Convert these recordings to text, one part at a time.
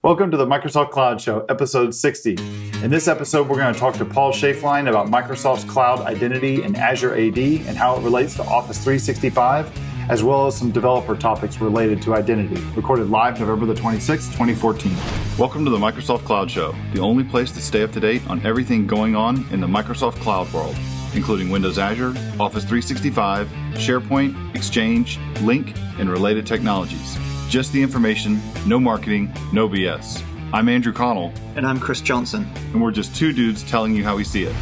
Welcome to the Microsoft Cloud Show, episode 60. In this episode, we're going to talk to Paul Schaeflein about Microsoft's cloud identity and Azure AD and how it relates to Office 365, as well as some developer topics related to identity. Recorded live November the 26th, 2014. Welcome to the Microsoft Cloud Show, the only place to stay up to date on everything going on in the Microsoft Cloud world, including Windows Azure, Office 365, SharePoint, Exchange, Lync, and related technologies. Just the information, no marketing, no BS. I'm Andrew Connell. And I'm Chris Johnson. And we're just two dudes telling you how we see it.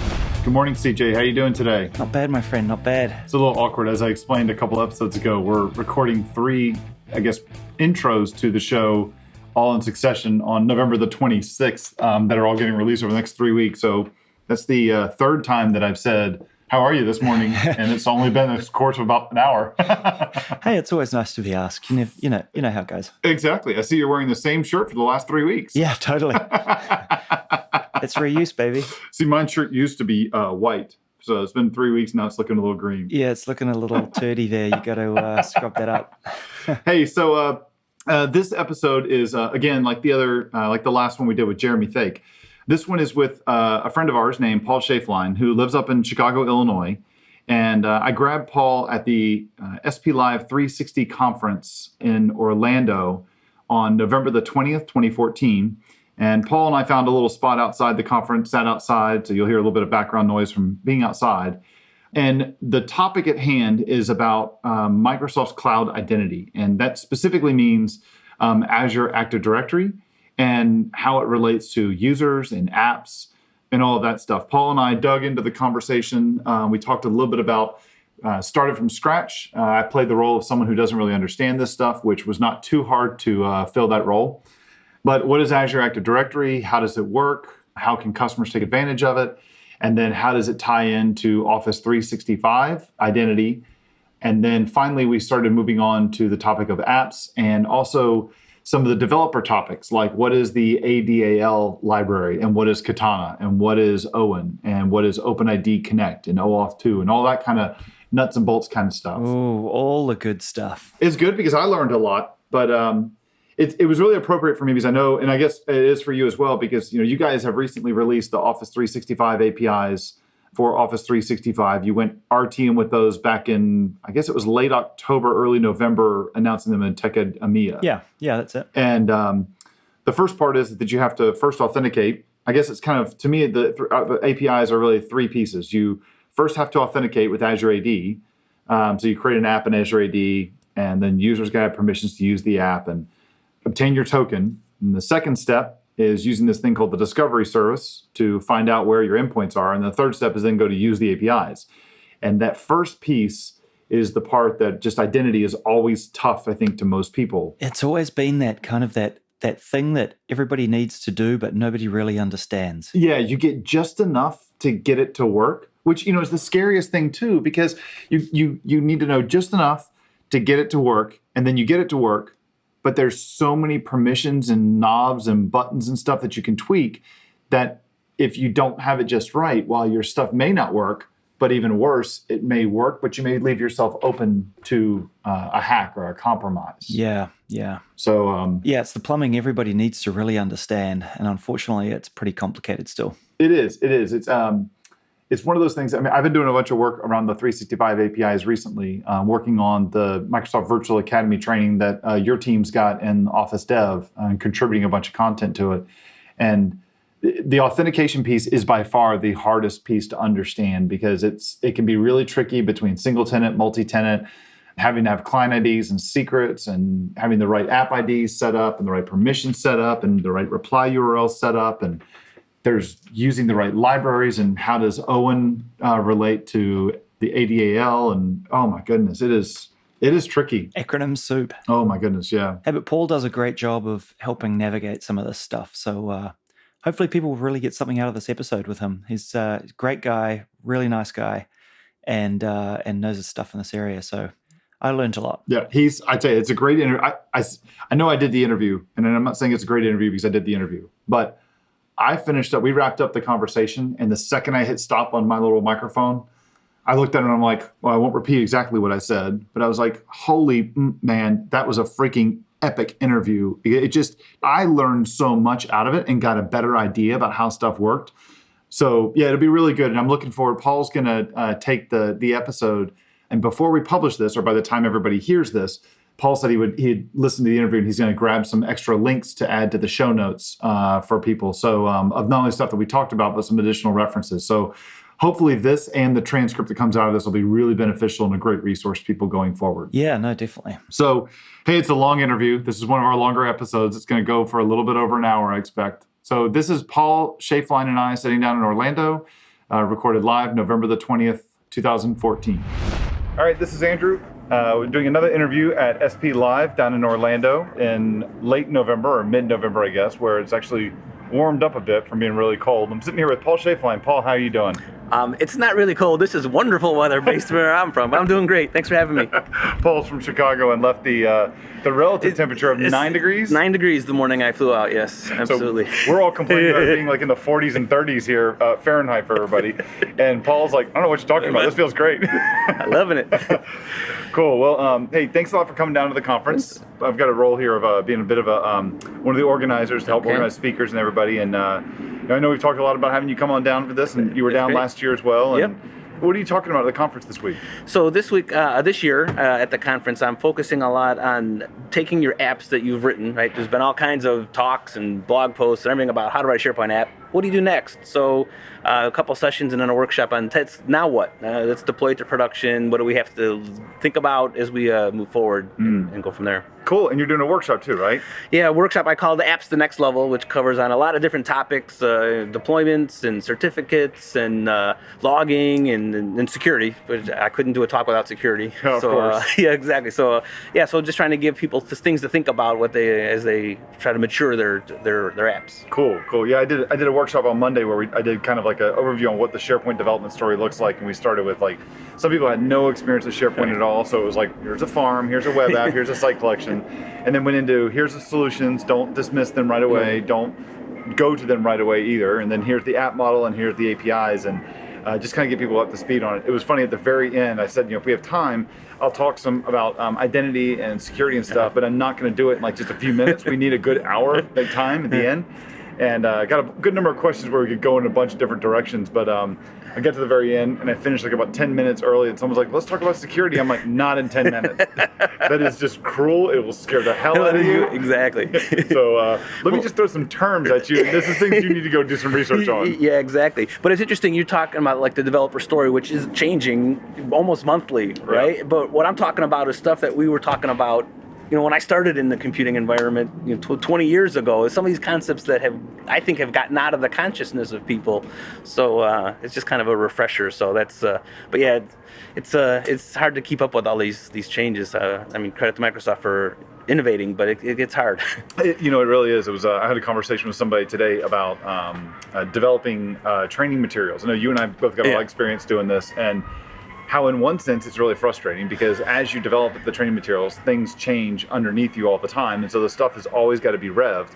Good morning, CJ. How you doing today? Not bad, my friend, not bad. It's a little awkward. As I explained a couple episodes ago, we're recording three, intros to the show all in succession on November the 26th that are all getting released over the next 3 weeks. So that's the third time that I've said, how are you this morning? And it's only been a course of about an hour. Hey, it's always nice to be asked. You know how it goes. Exactly. I see you're wearing the same shirt for the last 3 weeks. Yeah, totally. It's reuse, baby. See, my shirt used to be white. So it's been 3 weeks now. It's looking a little green. Yeah, it's looking a little turdy there. You got to scrub that up. Hey, so this episode is, again, like the last one we did with Jeremy Thake. This one is with a friend of ours named Paul Schaeflein, who lives up in Chicago, Illinois. And I grabbed Paul at the SP Live 360 conference in Orlando on November the 20th, 2014. And Paul and I found a little spot outside the conference, sat outside, so you'll hear a little bit of background noise from being outside. And the topic at hand is about Microsoft's cloud identity. And that specifically means Azure Active Directory and how it relates to users and apps and all of that stuff. Paul and I dug into the conversation. We talked a little bit about started from scratch. I played the role of someone who doesn't really understand this stuff, which was not too hard to fill that role. But what is Azure Active Directory? How does it work? How can customers take advantage of it? And then how does it tie into Office 365 identity? And then finally, we started moving on to the topic of apps and also some of the developer topics, like what is the ADAL library and what is Katana and what is OWIN and what is OpenID Connect and OAuth 2 and all that kind of nuts and bolts kind of stuff. Ooh, all the good stuff. It's good because I learned a lot, but it was really appropriate for me because I know, and I guess it is for you as well, because you guys have recently released the Office 365 APIs for Office 365. You went RTM with those back in, I guess it was late October, early November, announcing them in Tech Ed EMEA. Yeah, that's it. And the first part is that you have to first authenticate. I guess it's kind of, to me, the APIs are really three pieces. You first have to authenticate with Azure AD. So you create an app in Azure AD, and then users can have permissions to use the app and obtain your token. And the second step is using this thing called the discovery service to find out where your endpoints are. And the third step is then go to use the APIs. And that first piece is the part that just identity is always tough, I think, to most people. It's always been that kind of that thing that everybody needs to do, but nobody really understands. Yeah, you get just enough to get it to work, which, is the scariest thing too, because you need to know just enough to get it to work, and then you get it to work, but there's so many permissions and knobs and buttons and stuff that you can tweak that if you don't have it just right, while your stuff may not work, but even worse, it may work, but you may leave yourself open to a hack or a compromise. Yeah. So it's the plumbing everybody needs to really understand, and unfortunately, it's pretty complicated still. It is. It's one of those things. I mean, I've been doing a bunch of work around the 365 APIs recently, working on the Microsoft Virtual Academy training that your team's got in Office Dev and contributing a bunch of content to it. And the authentication piece is by far the hardest piece to understand because it can be really tricky between single tenant, multi-tenant, having to have client IDs and secrets and having the right app IDs set up and the right permissions set up and the right reply URL set up, and there's using the right libraries and how does OWIN relate to the ADAL, and oh my goodness, it is tricky. Acronym soup. Oh my goodness, yeah. Hey, but Paul does a great job of helping navigate some of this stuff. So hopefully people will really get something out of this episode with him. He's a great guy, really nice guy, and knows his stuff in this area. So I learned a lot. Yeah, I tell you, it's a great interview. I know I did the interview, and I'm not saying it's a great interview because I did the interview, but we wrapped up the conversation, and the second I hit stop on my little microphone, I looked at it and I'm like, well, I won't repeat exactly what I said, but I was like, holy man, that was a freaking epic interview. I learned so much out of it and got a better idea about how stuff worked. So yeah, it'll be really good. And I'm looking forward. Paul's going to take the episode. And before we publish this, or by the time everybody hears this, Paul said he'd listen to the interview and he's going to grab some extra links to add to the show notes for people. So of not only stuff that we talked about, but some additional references. So hopefully this and the transcript that comes out of this will be really beneficial and a great resource for people going forward. Yeah, no, definitely. So, hey, it's a long interview. This is one of our longer episodes. It's going to go for a little bit over an hour, I expect. So this is Paul Schaeflein and I sitting down in Orlando, recorded live November the 20th, 2014. All right, this is Andrew. We're doing another interview at SP Live down in Orlando in late November or mid-November, I guess, where it's actually warmed up a bit from being really cold. I'm sitting here with Paul Schaeflein. Paul, how are you doing? It's not really cold. This is wonderful weather based where I'm from. I'm doing great. Thanks for having me. Paul's from Chicago and left the relative temperature of 9 degrees? 9 degrees the morning I flew out, yes, absolutely. So we're all complaining about it being like in the 40s and 30s here, Fahrenheit for everybody. And Paul's like, I don't know what you're talking about. This feels great. I'm loving it. Cool. Well, hey, thanks a lot for coming down to the conference. I've got a role here of being a bit of one of the organizers to help organize speakers and everybody. And I know we've talked a lot about having you come on down for this, and you were down last year as well. And what are you talking about at the conference this week? So this year at the conference, I'm focusing a lot on taking your apps that you've written, right? There's been all kinds of talks and blog posts and everything about how to write a SharePoint app. What do you do next? So a couple sessions and then a workshop on now what? Let's deploy it to production. What do we have to think about as we move forward and go from there? Cool. And you're doing a workshop too, right? Yeah, a workshop I call the Apps the Next Level, which covers on a lot of different topics, deployments and certificates and logging and security. Which I couldn't do a talk without security. Yeah, so, of course. yeah, exactly. So so just trying to give people things to think about as they try to mature their apps. Cool. Yeah, I did a workshop on Monday where I did kind of like an overview on what the SharePoint development story looks like, and we started with like some people had no experience with SharePoint at all, so it was like here's a farm, here's a web app, here's a site collection, and then went into here's the solutions, don't dismiss them right away, don't go to them right away either, and then here's the app model and here's the APIs, and just kind of get people up to speed on it. It was funny at the very end, I said, if we have time, I'll talk some about identity and security and stuff, but I'm not going to do it in like just a few minutes. We need a good hour of time at the end. And got a good number of questions where we could go in a bunch of different directions, but I get to the very end and I finished like about 10 minutes early, and someone's like, let's talk about security. I'm like, not in 10 minutes. That is just cruel. It will scare the hell out of you. Exactly. So let me just throw some terms at you. This is things you need to go do some research on. Yeah, exactly. But it's interesting, you're talking about like the developer story, which is changing almost monthly, right? Yeah. But what I'm talking about is stuff that we were talking about when I started in the computing environment 20 years ago. Some of these concepts that I think have gotten out of the consciousness of people. So it's just kind of a refresher. So that's, but yeah, it's hard to keep up with all these changes. Credit to Microsoft for innovating, but it gets hard. It really is. It was. I had a conversation with somebody today about developing training materials. I know you and I both got a lot of experience doing this, and how in one sense it's really frustrating because as you develop the training materials, things change underneath you all the time, and so the stuff has always got to be revved.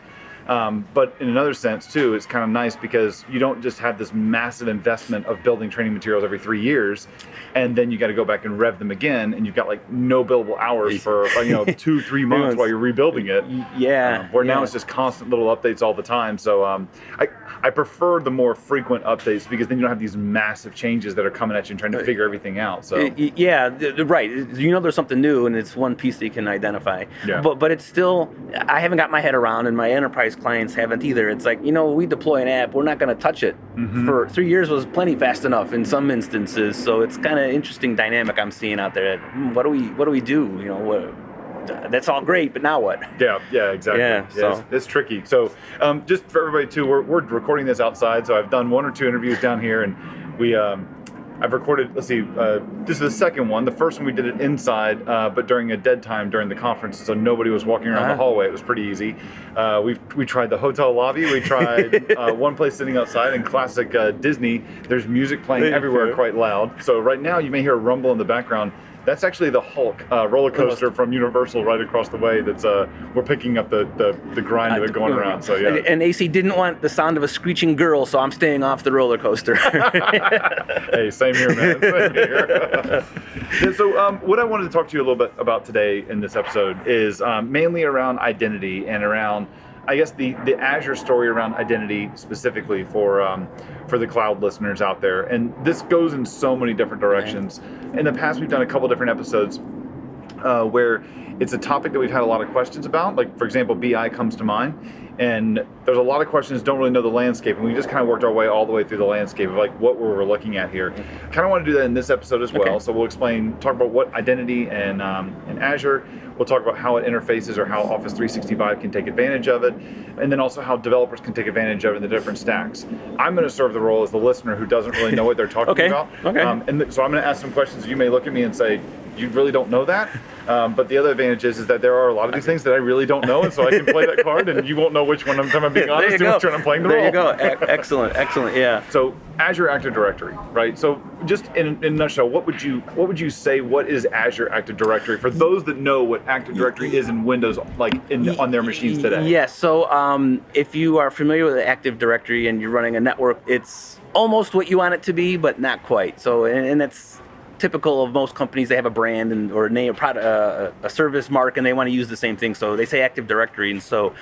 But in another sense too, it's kind of nice because you don't just have this massive investment of building training materials every 3 years, and then you got to go back and rev them again, and you've got like no billable hours for 2-3 months while you're rebuilding it. Where now it's just constant little updates all the time. So I prefer the more frequent updates because then you don't have these massive changes that are coming at you and trying to figure everything out. So right. There's something new, and it's one piece that you can identify. Yeah. But it's still, I haven't got my head around, and my enterprise clients haven't either. It's like, we deploy an app, we're not going to touch it. For 3 years was plenty fast enough in some instances. So it's kind of interesting dynamic I'm seeing out there. What do we do? That's all great, but now what? Yeah, exactly. Yeah, so it's tricky. So just for everybody too, we're recording this outside. So I've done 1 or 2 interviews down here, and I've recorded, this is the second one. The first one we did it inside, but during a dead time during the conference, so nobody was walking around the hallway. It was pretty easy. We tried the hotel lobby. We tried one place sitting outside. In classic Disney, there's music playing everywhere quite loud. So right now you may hear a rumble in the background. That's actually the Hulk roller coaster from Universal right across the way. That's we're picking up the grind of it going around. So yeah. And AC didn't want the sound of a screeching girl, so I'm staying off the roller coaster. Hey, same here, man. Same here. So what I wanted to talk to you a little bit about today in this episode is mainly around identity and around, I guess, the Azure story around identity specifically for the cloud listeners out there. And this goes in so many different directions. In the past, we've done a couple different episodes where it's a topic that we've had a lot of questions about. Like, for example, BI comes to mind. And there's a lot of questions, don't really know the landscape. And we just kind of worked our way all the way through the landscape of like what we're looking at here. Kind of want to do that in this episode as well. Okay. So we'll talk about what identity and Azure. We'll talk about how it interfaces or how Office 365 can take advantage of it. And then also how developers can take advantage of it in the different stacks. I'm going to serve the role as the listener who doesn't really know what they're talking about. Okay. So I'm going to ask some questions. You may look at me and say, you really don't know that? But the other advantage is that there are a lot of these things that I really don't know, and so I can play that card, and you won't know which one I'm being honest and which one I'm playing the role. There you go. Excellent, yeah. So Azure Active Directory, right? So just in a nutshell, what would you say? What is Azure Active Directory for those that know what Active Directory is in Windows, like on their machines today? Yes. So if you are familiar with Active Directory and you're running a network, it's almost what you want it to be, but not quite. So and that's typical of most companies. They have a brand or a name, a service mark, and they want to use the same thing. So they say Active Directory, and so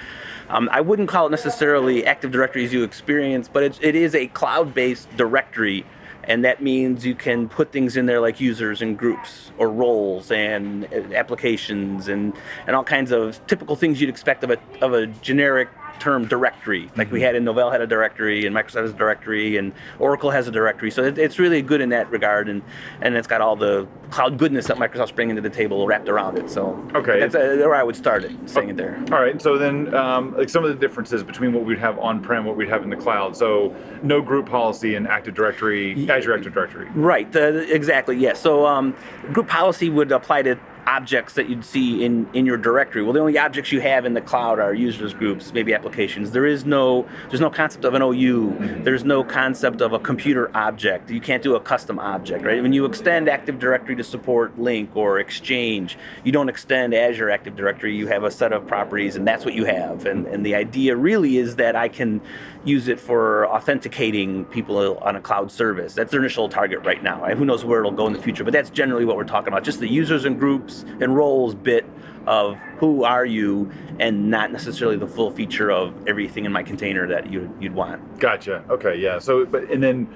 I wouldn't call it necessarily Active Directory as you experience, but it is a cloud-based directory, and that means you can put things in there like users and groups or roles and applications and all kinds of typical things you'd expect of a generic term directory. Like we had in Novell had a directory, and Microsoft has a directory, and Oracle has a directory. So it's really good in that regard, and it's got all the cloud goodness that Microsoft's bringing to the table wrapped around it. So okay, that's where I would start it, saying it there. All right, so then like some of the differences between what we'd have on-prem, what we'd have in the cloud. So no group policy in Active Directory, Azure Active Directory. Right, exactly, yes. So group policy would apply to objects that you'd see in your directory. Well, the only objects you have in the cloud are users, groups, maybe applications. There's no concept of an OU. There's no concept of a computer object. You can't do a custom object, right? When you extend Active Directory to support Link or Exchange, you don't extend Azure Active Directory. You have a set of properties, and that's what you have. And the idea really is that I can use it for authenticating people on a cloud service. That's their initial target right now. Right? Who knows where it'll go in the future, but that's generally what we're talking about. Just the users and groups and roles bit of who are you, and not necessarily the full feature of everything in my container that you'd want. Gotcha. Okay, yeah. So, and then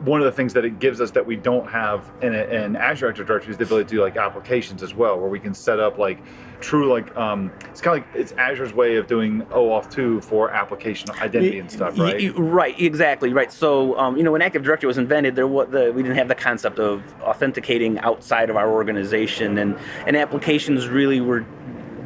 one of the things that it gives us that we don't have in Azure Active Directory is the ability to do like applications as well, where we can set up like true it's kind of like it's Azure's way of doing OAuth 2 for application identity and stuff, right? Right, exactly, right. So when Active Directory was invented, we didn't have the concept of authenticating outside of our organization, and applications really were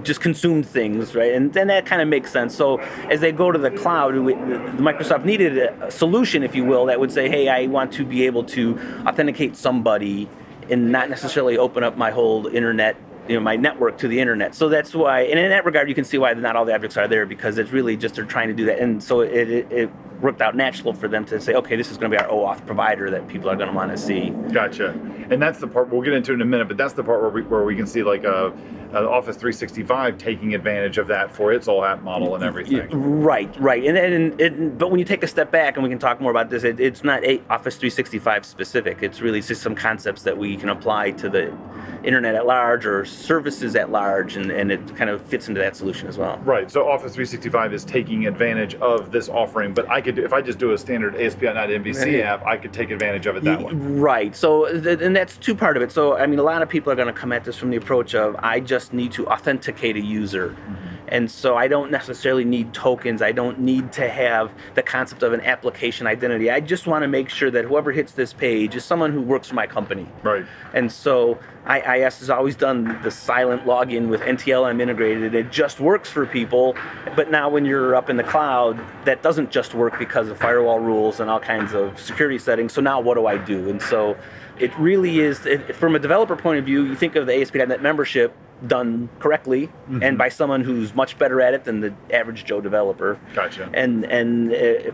just consumed things, right? And then that kind of makes sense. So as they go to the cloud, Microsoft needed a solution, if you will, that would say, hey, I want to be able to authenticate somebody and not necessarily open up my whole internet, my network to the internet. So that's why, and in that regard, you can see why not all the objects are there, because it's really just they're trying to do that. And so it worked out natural for them to say, okay, this is going to be our OAuth provider that people are going to want to see. Gotcha. And that's the part we'll get into in a minute, but that's the part where we can see like Office 365 taking advantage of that for its all app model and everything. Right. But when you take a step back, and we can talk more about this, it's not Office 365 specific. It's really just some concepts that we can apply to the internet at large or services at large, and it kind of fits into that solution as well. Right. So Office 365 is taking advantage of this offering, but if I just do a standard ASP.NET MVC app, I could take advantage of it that way. Right. So, and that's two part of it. So, I mean, a lot of people are going to come at this from the approach of, I just need to authenticate a user. Mm-hmm. And so I don't necessarily need tokens. I don't need to have the concept of an application identity. I just want to make sure that whoever hits this page is someone who works for my company. Right. And so IIS has always done the silent login with NTLM integrated. It just works for people. But now when you're up in the cloud, that doesn't just work because of firewall rules and all kinds of security settings. So now what do I do? And so it really is, from a developer point of view, you think of the ASP.NET membership, done correctly and by someone who's much better at it than the average Joe developer. Gotcha. And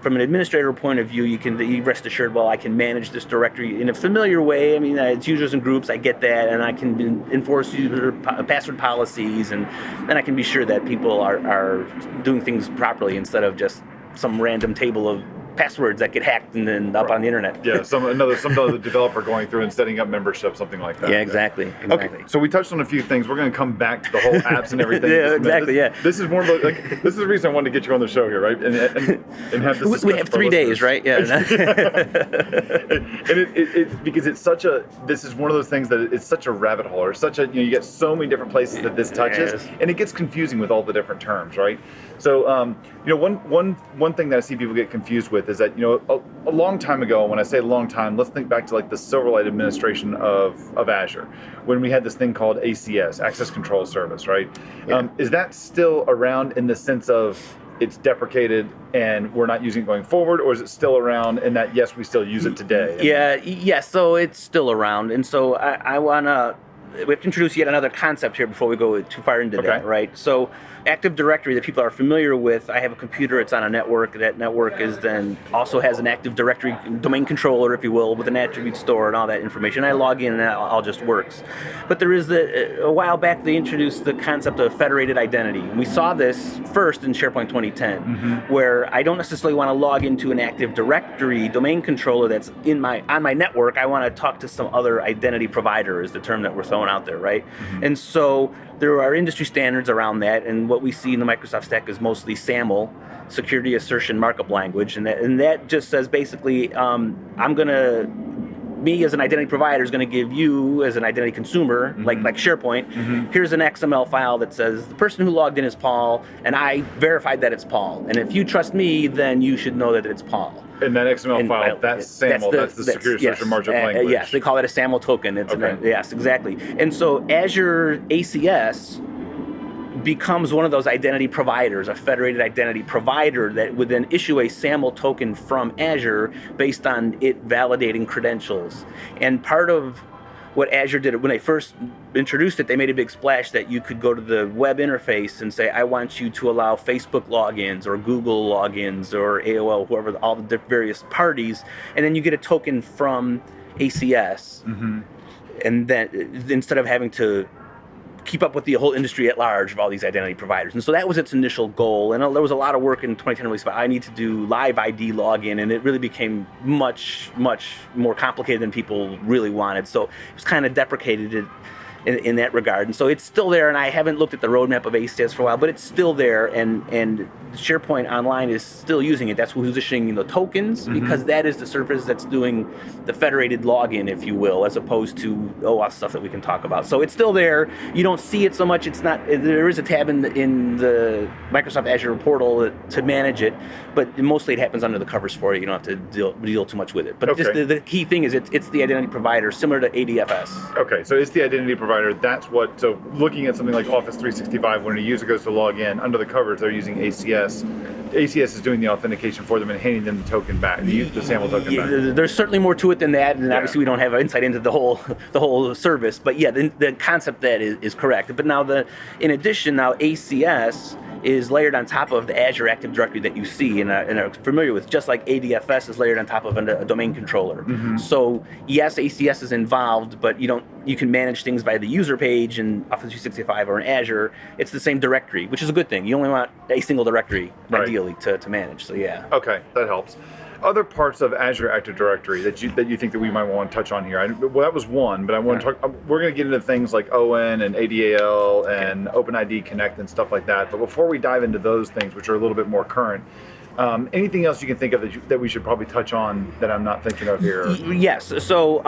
from an administrator point of view, you rest assured, well, I can manage this directory in a familiar way. I mean, it's users and groups, I get that, and I can enforce user password policies, and then I can be sure that people are doing things properly instead of just some random table of passwords that get hacked and then up on the internet. Yeah, some other developer going through and setting up membership, something like that. Yeah, exactly. Okay, so we touched on a few things. We're going to come back to the whole apps and everything. Yeah, exactly. This is more of this is the reason I wanted to get you on the show here, right? And have this. We have 3 days, right? Yeah. And it because it's such a. This is one of those things that it's such a rabbit hole, or such a you get so many different places that this touches, and it gets confusing with all the different terms, right? So one thing that I see people get confused with is that a long time ago, when I say a long time, let's think back to like the Silverlight administration of Azure, when we had this thing called ACS, Access Control Service, right? Yeah. Is that still around in the sense of it's deprecated and we're not using it going forward, or is it still around in that yes, we still use it today? So it's still around, and so we have to introduce yet another concept here before we go too far into that, right? So Active Directory that people are familiar with, I have a computer, it's on a network. That network also has an Active Directory domain controller, if you will, with an attribute store and all that information. I log in and that all just works. But there is a while back they introduced the concept of Federated Identity. And we saw this first in SharePoint 2010, where I don't necessarily want to log into an Active Directory domain controller that's on my network. I want to talk to some other identity provider, is the term that we're throwing out there, right? And so there are industry standards around that, and what we see in the Microsoft stack is mostly SAML, Security Assertion Markup Language, and that just says basically, me as an identity provider is going to give you as an identity consumer, like SharePoint, here's an XML file that says the person who logged in is Paul, and I verified that it's Paul. And if you trust me, then you should know that it's Paul. And that XML file, that's SAML, that's the Security Assertion Markup Language. Yes, they call it a SAML token. Yes, exactly. And so Azure ACS becomes one of those identity providers, a federated identity provider that would then issue a SAML token from Azure based on it validating credentials. And part of what Azure did when they first introduced it, they made a big splash that you could go to the web interface and say, I want you to allow Facebook logins or Google logins or AOL, whoever, all the various parties, and then you get a token from ACS. And then instead of having to keep up with the whole industry at large of all these identity providers. And so that was its initial goal. And there was a lot of work in 2010 release about I need to do live ID login, and it really became much, much more complicated than people really wanted. So it was kind of deprecated in that regard. And so it's still there, and I haven't looked at the roadmap of ACS for a while, but it's still there, and SharePoint Online is still using it. That's who's issuing the tokens, because that is the service that's doing the federated login, if you will, as opposed to OAuth stuff that we can talk about. So it's still there. You don't see it so much. It's not. There is a tab in the Microsoft Azure portal to manage it, but mostly it happens under the covers for you. You don't have to deal too much with it. But just the key thing is it's the identity provider, similar to ADFS. Okay, so it's the identity provider. So looking at something like Office 365, when a user goes to log in, under the covers they're using ACS. ACS is doing the authentication for them and handing them the token back, the SAML token back. There's certainly more to it than that, and obviously we don't have insight into the whole service. But yeah, the concept that is correct. But now in addition, ACS is layered on top of the Azure Active Directory that you see and are familiar with, just like ADFS is layered on top of a domain controller. So yes, ACS is involved, but you can manage things by the user page in Office 365 or in Azure. It's the same directory, which is a good thing. You only want a single directory, ideally, to manage. So yeah. Okay, that helps. Other parts of Azure Active Directory that you think that we might want to touch on here. Well, that was one, but I want to talk. We're going to get into things like OWIN and ADAL and OpenID Connect and stuff like that. But before we dive into those things, which are a little bit more current, anything else you can think of that we should probably touch on that I'm not thinking of here? Yes. So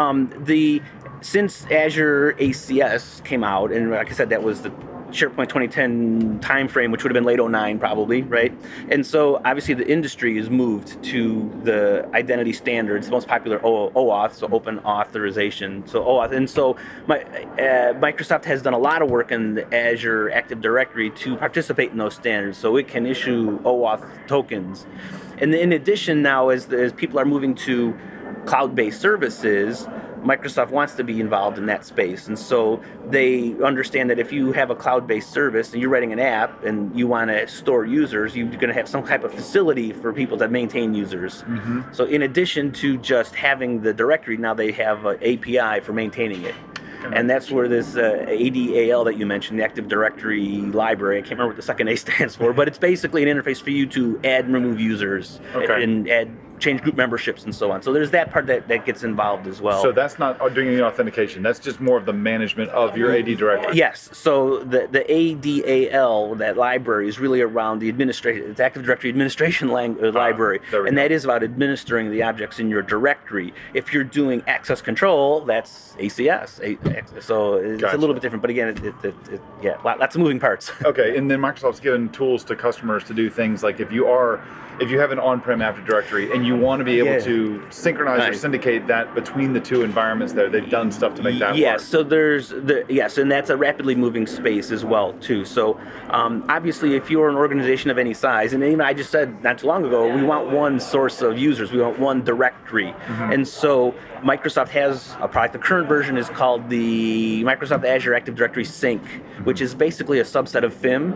since Azure ACS came out, and like I said, that was the SharePoint 2010 timeframe, which would have been late 2009 probably, right? And so obviously the industry has moved to the identity standards, the most popular OAuth, so open authorization, so OAuth. And so Microsoft has done a lot of work in the Azure Active Directory to participate in those standards, so it can issue OAuth tokens. And in addition now, as people are moving to cloud-based services, Microsoft wants to be involved in that space. And so they understand that if you have a cloud-based service and you're writing an app and you want to store users, you're going to have some type of facility for people to maintain users. So in addition to just having the directory, now they have an API for maintaining it. And that's where this ADAL that you mentioned, the Active Directory library, I can't remember what the second A stands for, but it's basically an interface for you to add and remove users and change group memberships and so on. So there's that part that gets involved as well. So that's not doing any authentication. That's just more of the management of your AD directory. Yes. So the ADAL, that library, is really around the administration. It's Active Directory Administration library, and that is about administering the objects in your directory. If you're doing access control, that's ACS. So it's a little bit different. But again, lots of moving parts. Okay, and then Microsoft's given tools to customers to do things like if you have an on-prem Active Directory and you want to be able to synchronize or syndicate that between the two environments there, they've done stuff to make that work. So and that's a rapidly moving space as well too. So obviously, if you're an organization of any size, and even I just said not too long ago, we want one source of users, we want one directory, and so Microsoft has a product. The current version is called the Microsoft Azure Active Directory Sync, which is basically a subset of FIM,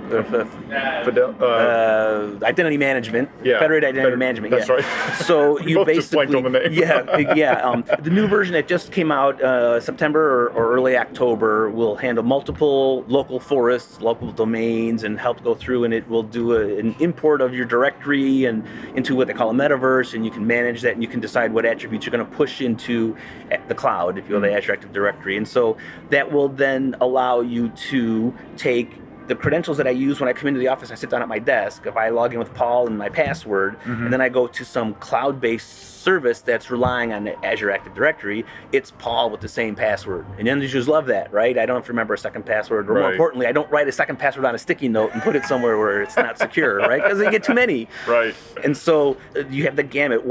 Identity Management, Federated Identity Management. That's right. So you basically, just blanked on the name. The new version that just came out September or early October will handle multiple local forests, local domains, and help go through, and it will do an import of your directory and into what they call a metaverse, and you can manage that, and you can decide what attributes you're going to push into the cloud, if you will, the Azure Active Directory. And so that will then allow you to take the credentials that I use when I come into the office. I sit down at my desk. If I log in with Paul and my password, and then I go to some cloud-based service that's relying on the Azure Active Directory, it's Paul with the same password. And end users love that, right? I don't have to remember a second password, or more importantly, I don't write a second password on a sticky note and put it somewhere where it's not secure, right? Because you get too many. Right. And so you have the gamut.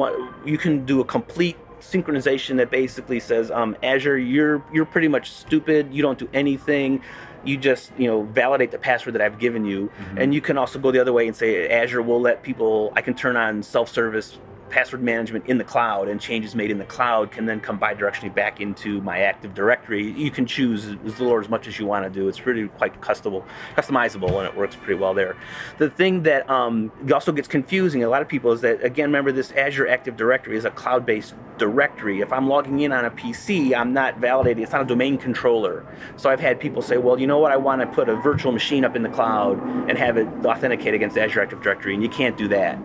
You can do a complete synchronization that basically says, Azure, you're pretty much stupid. You don't do anything. You just validate the password that I've given you. And you can also go the other way and say, Azure will let people, I can turn on self-service password management in the cloud, and changes made in the cloud can then come bidirectionally back into my Active Directory. You can choose as little or as much as you want to do. It's really quite customizable, and it works pretty well there. The thing that also gets confusing a lot of people is that, again, remember, this Azure Active Directory is a cloud-based directory. If I'm logging in on a PC, I'm not validating. It's not a domain controller. So I've had people say, well, you know what? I want to put a virtual machine up in the cloud and have it authenticate against Azure Active Directory, and you can't do that.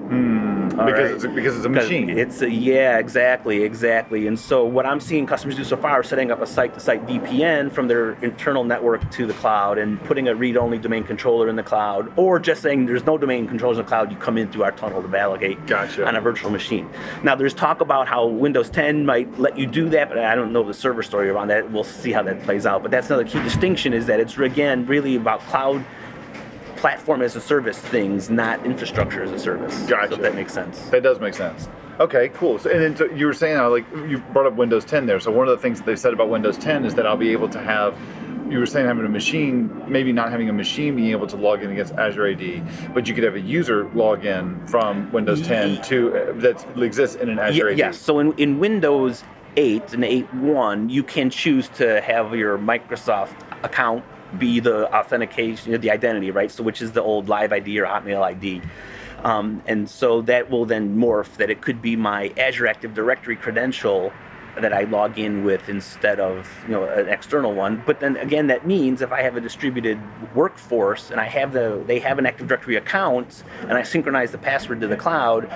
Because it's a machine. Exactly. And so what I'm seeing customers do so far is setting up a site-to-site VPN from their internal network to the cloud and putting a read-only domain controller in the cloud, or just saying there's no domain controllers in the cloud, you come in through our tunnel to validate on a virtual machine. Now, there's talk about how Windows 10 might let you do that, but I don't know the server story around that. We'll see how that plays out. But that's another key distinction, is that it's, again, really about cloud platform as a service things, not infrastructure as a service. Gotcha. So if that makes sense. That does make sense. Okay, cool. So, and then you were saying, you brought up Windows 10 there. So one of the things that they said about Windows 10 is that I'll be able to have, you were saying having a machine, maybe not having a machine being able to log in against Azure AD, but you could have a user log in from Windows 10 to that exists in an Azure AD. Yes. So in Windows 8 and 8.1, you can choose to have your Microsoft account be the authentication, the identity, right? So which is the old Live ID or Hotmail ID. And so that will then morph that it could be my Azure Active Directory credential that I log in with instead of an external one. But then again, that means if I have a distributed workforce and they have an Active Directory account and I synchronize the password to the cloud,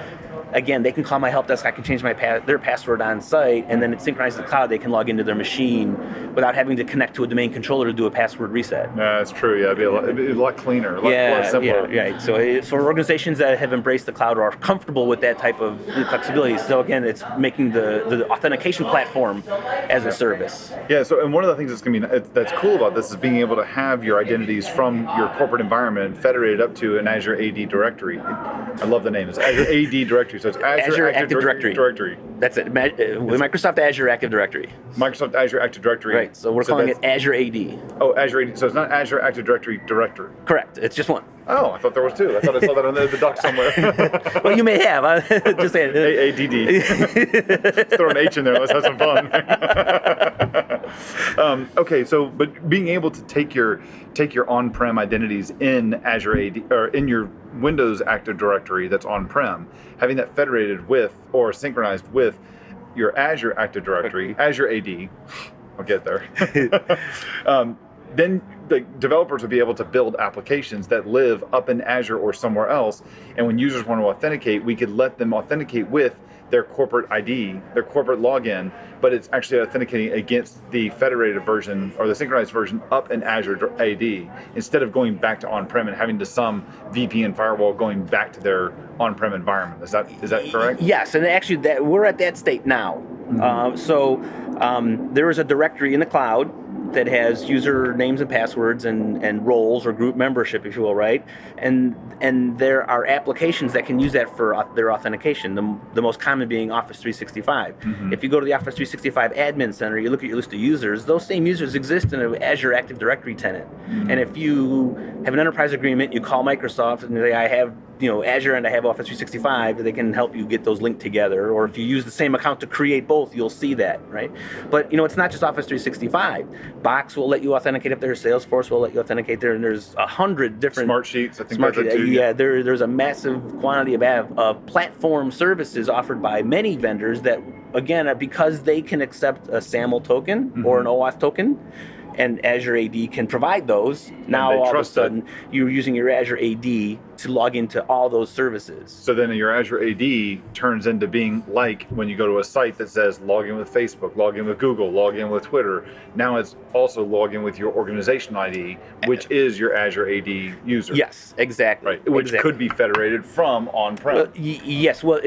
again, they can call my help desk. I can change their password on site, and then it synchronizes the cloud. They can log into their machine without having to connect to a domain controller to do a password reset. Yeah, that's true. Yeah, it'd be a lot cleaner, a lot simpler. Yeah, right. So for organizations that have embraced the cloud or are comfortable with that type of flexibility, so again, it's making the authentication platform as a service. Yeah. So, and one of the things that's cool about this is being able to have your identities from your corporate environment federated up to an Azure AD directory. I love the name. It's Azure AD Directory. So it's Azure Active Directory. That's it. With Microsoft Azure Active Directory. Microsoft Azure Active Directory. Right. So we're calling it Azure AD. Oh, Azure AD. So it's not Azure Active Directory directory. Correct. It's just one. Oh, I thought there was two. I thought I saw that on the doc somewhere. Well, you may have. Just saying. AADD. Throw an H in there. Let's have some fun. Okay, so but being able to take your on-prem identities in Azure AD or in your Windows Active Directory that's on-prem, having that federated with or synchronized with your Azure Active Directory, Azure AD. I'll get there. Then the developers will be able to build applications that live up in Azure or somewhere else. And when users want to authenticate, we could let them authenticate with their corporate ID, their corporate login, but it's actually authenticating against the federated version or the synchronized version up in Azure AD instead of going back to on-prem and having to some VPN firewall going back to their on-prem environment. Is that correct? Yes, and actually we're at that state now. There is a directory in the cloud that has user names and passwords and roles or group membership, if you will, right? And there are applications that can use that for their authentication, the most common being Office 365. Mm-hmm. If you go to the Office 365 Admin Center, you look at your list of users, those same users exist in an Azure Active Directory tenant. Mm-hmm. And if you have an enterprise agreement, you call Microsoft and say, I have Azure and I have Office 365, they can help you get those linked together. Or if you use the same account to create both, you'll see that, right? But it's not just Office 365. Box will let you authenticate up there. Salesforce will let you authenticate there, and there's 100 different Smart Sheets. I think that's it too. Yeah, there's a massive quantity of platform services offered by many vendors that, again, because they can accept a SAML token mm-hmm. or an OAuth token. And Azure AD can provide those. Now all of a sudden, you're using your Azure AD to log into all those services. So then your Azure AD turns into being like when you go to a site that says log in with Facebook, log in with Google, log in with Twitter. Now it's also log in with your organization ID, which is your Azure AD user. Yes, exactly. Right, which could be federated from on-prem. Yes, well,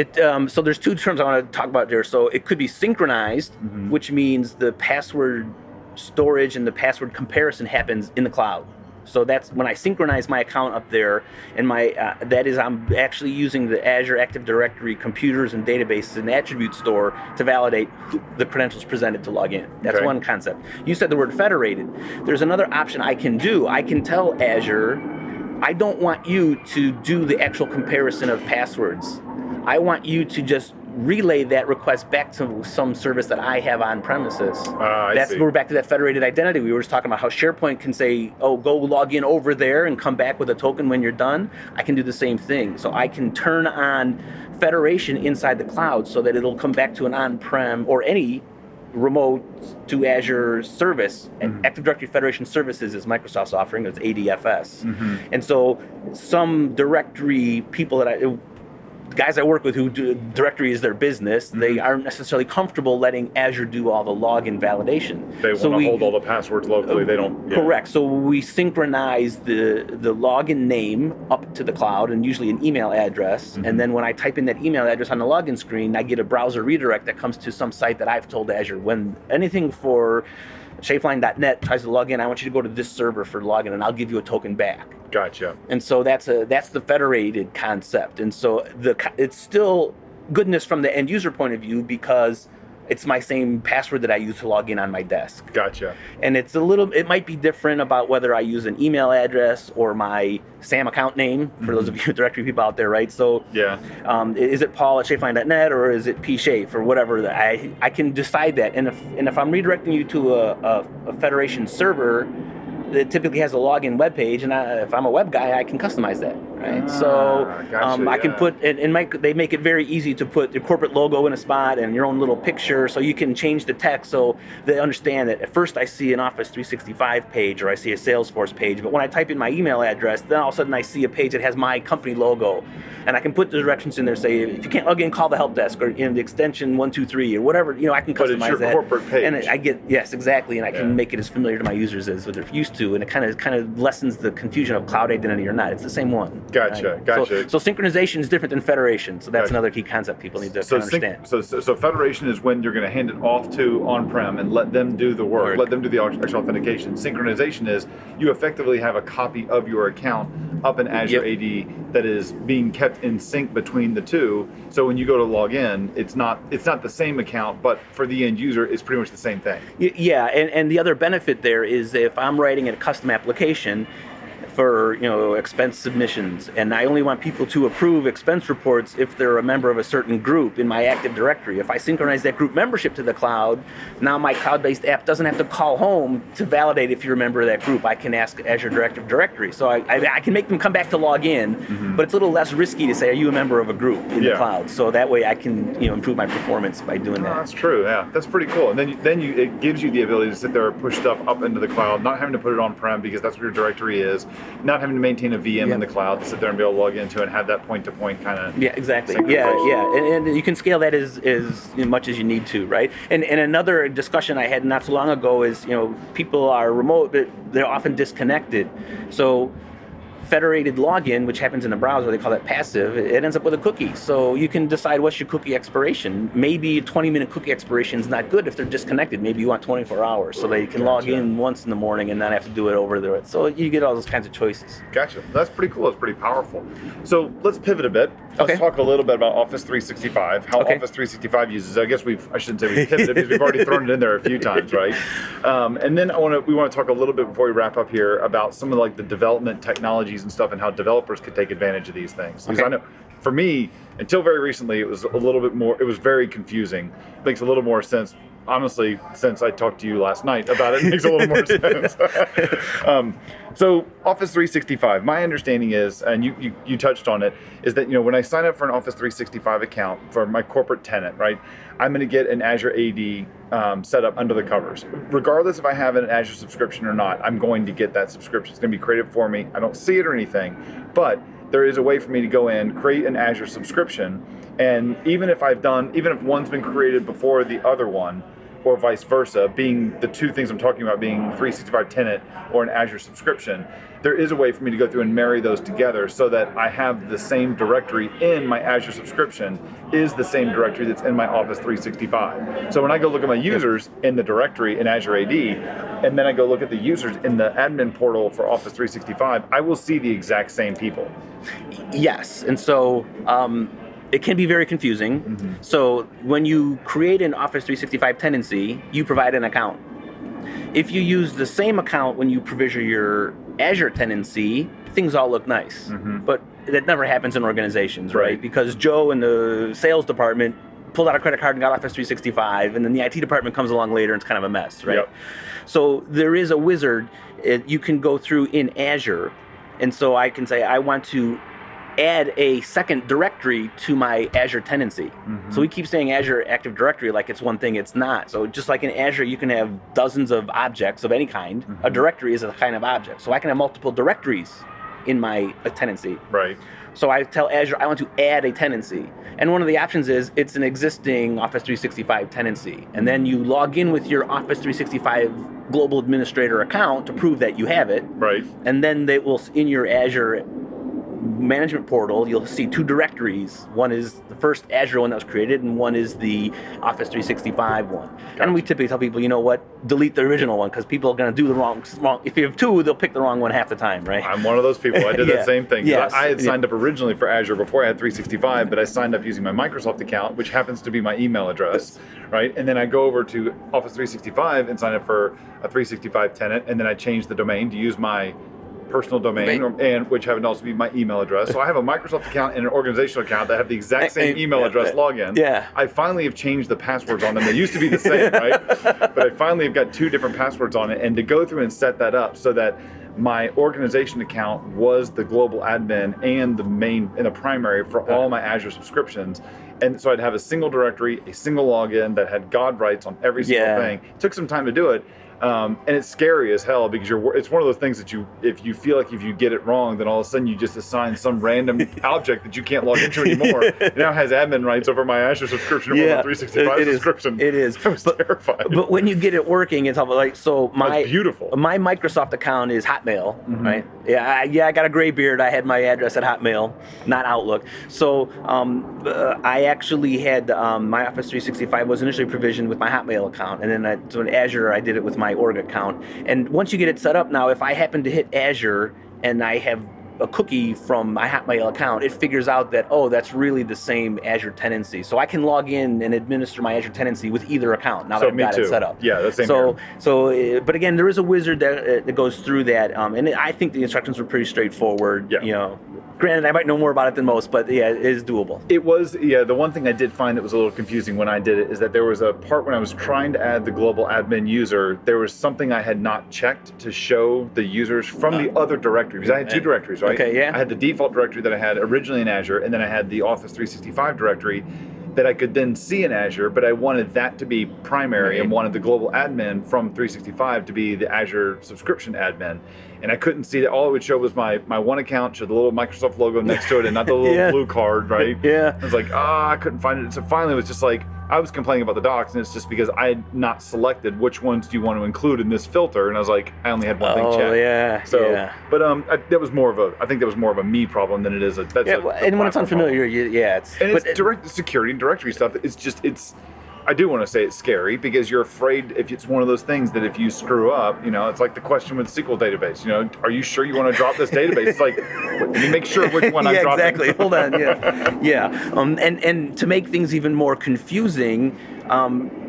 so there's two terms I want to talk about there. So it could be synchronized, mm-hmm. which means the password storage and the password comparison happens in the cloud. So that's when I synchronize my account up there, and I'm actually using the Azure Active Directory computers and databases and attribute store to validate the credentials presented to log in. That's one concept. You said the word federated. There's another option I can do. I can tell Azure, I don't want you to do the actual comparison of passwords. I want you to just relay that request back to some service that I have on premises. We're back to that federated identity. We were just talking about how SharePoint can say, oh, go log in over there and come back with a token when you're done. I can do the same thing. So I can turn on federation inside the cloud so that it'll come back to an on-prem or any remote to Azure service. And mm-hmm. Active Directory Federation Services is Microsoft's offering. It's ADFS. Mm-hmm. And so some directory people guys I work with who do directory is their business, mm-hmm. they aren't necessarily comfortable letting Azure do all the login validation. They want to hold all the passwords locally. They don't. Yeah. Correct. So we synchronize the login name up to the cloud and usually an email address. Mm-hmm. And then when I type in that email address on the login screen, I get a browser redirect that comes to some site that I've told Azure. When anything for Schaeflein.net tries to log in, I want you to go to this server for login, and I'll give you a token back. Gotcha. And so that's the federated concept. And so it's still goodness from the end user point of view because it's my same password that I use to log in on my desk. Gotcha. And it might be different about whether I use an email address or my SAM account name, for those of you directory people out there, right? So yeah, is it Paul at Schaeflein.net or is it P. Schaef or whatever? I can decide that. And if I'm redirecting you to a federation server, it typically has a login web page, and if I'm a web guy, I can customize that, right? Gotcha, I can put, they make it very easy to put your corporate logo in a spot and your own little picture, so you can change the text so they understand that at first I see an Office 365 page or I see a Salesforce page, but when I type in my email address, then all of a sudden I see a page that has my company logo, and I can put the directions in there, say, if you can't log in, call the help desk, or the extension 123 or whatever, I can customize that. But it's your corporate page. And yes, exactly, and I can make it as familiar to my users as what they're used to, and it kind of lessens the confusion of cloud identity or not. It's the same one. Gotcha, right? gotcha. So synchronization is different than federation. So that's another key concept people need to understand. So federation is when you're going to hand it off to on-prem and let them do the work, let them do the actual authentication. Synchronization is you effectively have a copy of your account up in Azure AD that is being kept in sync between the two. So when you go to log in, it's not the same account, but for the end user, it's pretty much the same thing. Yeah, and the other benefit there is if I'm writing a custom application for expense submissions, and I only want people to approve expense reports if they're a member of a certain group in my Active Directory. If I synchronize that group membership to the cloud, now my cloud-based app doesn't have to call home to validate if you're a member of that group. I can ask Azure Active Directory, so I can make them come back to log in, but it's a little less risky to say, are you a member of a group in the cloud? So that way I can improve my performance by doing that. That's true. Yeah, that's pretty cool. And then it gives you the ability to sit there and push stuff up into the cloud, not having to put it on-prem because that's where your directory is. Not having to maintain a VM in the cloud to sit there and be able to log into and have that point-to-point kind of exactly. And you can scale that as much as you need to, right? And another discussion I had not so long ago is people are remote, but they're often disconnected. So federated login, which happens in the browser, they call that passive, it ends up with a cookie. So you can decide what's your cookie expiration. Maybe a 20-minute cookie expiration is not good if they're disconnected. Maybe you want 24 hours so they can log in once in the morning and not have to do it over there. So you get all those kinds of choices. Gotcha. That's pretty cool. That's pretty powerful. So let's pivot a bit. Let's talk a little bit about Office 365, how Office 365 uses. I guess I shouldn't say we pivoted because we've already thrown it in there a few times, right? And then we want to talk a little bit before we wrap up here about some of the development technologies and stuff and how developers could take advantage of these things. Because I know for me, until very recently, it was a little bit more, it was very confusing. It makes a little more sense. Honestly, since I talked to you last night about it, it makes a little more sense. So Office 365, my understanding is, and you touched on it, is that when I sign up for an Office 365 account for my corporate tenant, right, I'm going to get an Azure AD set up under the covers. Regardless if I have an Azure subscription or not, I'm going to get that subscription. It's going to be created for me. I don't see it or anything, but there is a way for me to go in, create an Azure subscription, and even if one's been created before the other one, or vice versa, being the two things I'm talking about being 365 tenant or an Azure subscription, there is a way for me to go through and marry those together so that I have the same directory in my Azure subscription is the same directory that's in my Office 365. So when I go look at my users in the directory in Azure AD, and then I go look at the users in the admin portal for Office 365, I will see the exact same people. Yes, and so it can be very confusing. So when you create an Office 365 tenancy, you provide an account. If you use the same account when you provision your Azure tenancy, things all look nice. But that never happens in organizations, right? Because Joe in the sales department pulled out a credit card and got Office 365, and then the IT department comes along later and it's kind of a mess, right? So there is a wizard. You can go through in Azure, and so I can say I want to add a second directory to my Azure tenancy. So we keep saying Azure Active Directory like it's one thing, it's not. So just like in Azure, you can have dozens of objects of any kind. A directory is a kind of object. So I can have multiple directories in my tenancy. Right. So I tell Azure I want to add a tenancy. And one of the options is it's an existing Office 365 tenancy. And then you log in with your Office 365 Global Administrator account to prove that you have it. Right. And then they will, in your Azure management portal, you'll see two directories. One is the first Azure one that was created, and one is the Office 365 one. Gotcha. And we typically tell people, you know what, delete the original one, because people are going to do the wrong. If you have two, they'll pick the wrong one half the time, right? I'm one of those people. I did that same thing. Yes. I had signed up originally for Azure before I had 365, but I signed up using my Microsoft account, which happens to be my email address, right? And then I go over to Office 365 and sign up for a 365 tenant, and then I change the domain to use my personal domain, and which happen to also be my email address. So I have a Microsoft account and an organizational account that have the exact same email address login. I finally have changed the passwords on them. They used to be the same, right? But I finally have got two different passwords on it, and to go through and set that up so that my organization account was the global admin and the main and the primary for all my Azure subscriptions. And so I'd have a single directory, a single login that had God rights on every single thing. It took some time to do it. And it's scary as hell because it's one of those things that if you feel like if you get it wrong, then all of a sudden you just assign some random object that you can't log into anymore. It now has admin rights over my Azure subscription or my 365 subscription. It is. I was terrified. But when you get it working, it's all like, so That's beautiful. My Microsoft account is Hotmail, right? I got a gray beard. I had my address at Hotmail, not Outlook. So I actually had my Office 365 was initially provisioned with my Hotmail account, and then so in Azure I did it with my org account. And once you get it set up now, if I happen to hit Azure and I have a cookie from my Hotmail account, it figures out that, oh, that's really the same Azure tenancy. So I can log in and administer my Azure tenancy with either account now that I've got it set up. Yeah, that's same here. But again, there is a wizard that goes through that, and I think the instructions were pretty straightforward. Yeah. You know, granted, I might know more about it than most, but yeah, it is doable. It was, yeah, the one thing I did find that was a little confusing when I did it is that there was a part when I was trying to add the global admin user, there was something I had not checked to show the users from the other directory, because I had two directories, right? Okay, yeah. I had the default directory that I had originally in Azure, and then I had the Office 365 directory that I could then see in Azure, but I wanted that to be primary and wanted the global admin from 365 to be the Azure subscription admin. And I couldn't see that. All it would show was my one account, showed the little Microsoft logo next to it and not the little blue card, right? Yeah. I was like, I couldn't find it. So finally it was just like, I was complaining about the docs, and it's just because I had not selected which ones do you want to include in this filter, and I was like, I only had one thing checked. Oh yeah. So, yeah. but that was more of a, I think that was more of a me problem than it is a. That's and when it's unfamiliar, it's direct security and directory stuff. It's. I do want to say it's scary because you're afraid if it's one of those things that if you screw up, it's like the question with the SQL database. Are you sure you want to drop this database? It's like, let me make sure which one I'm dropping. Exactly. Hold on. Yeah. And to make things even more confusing,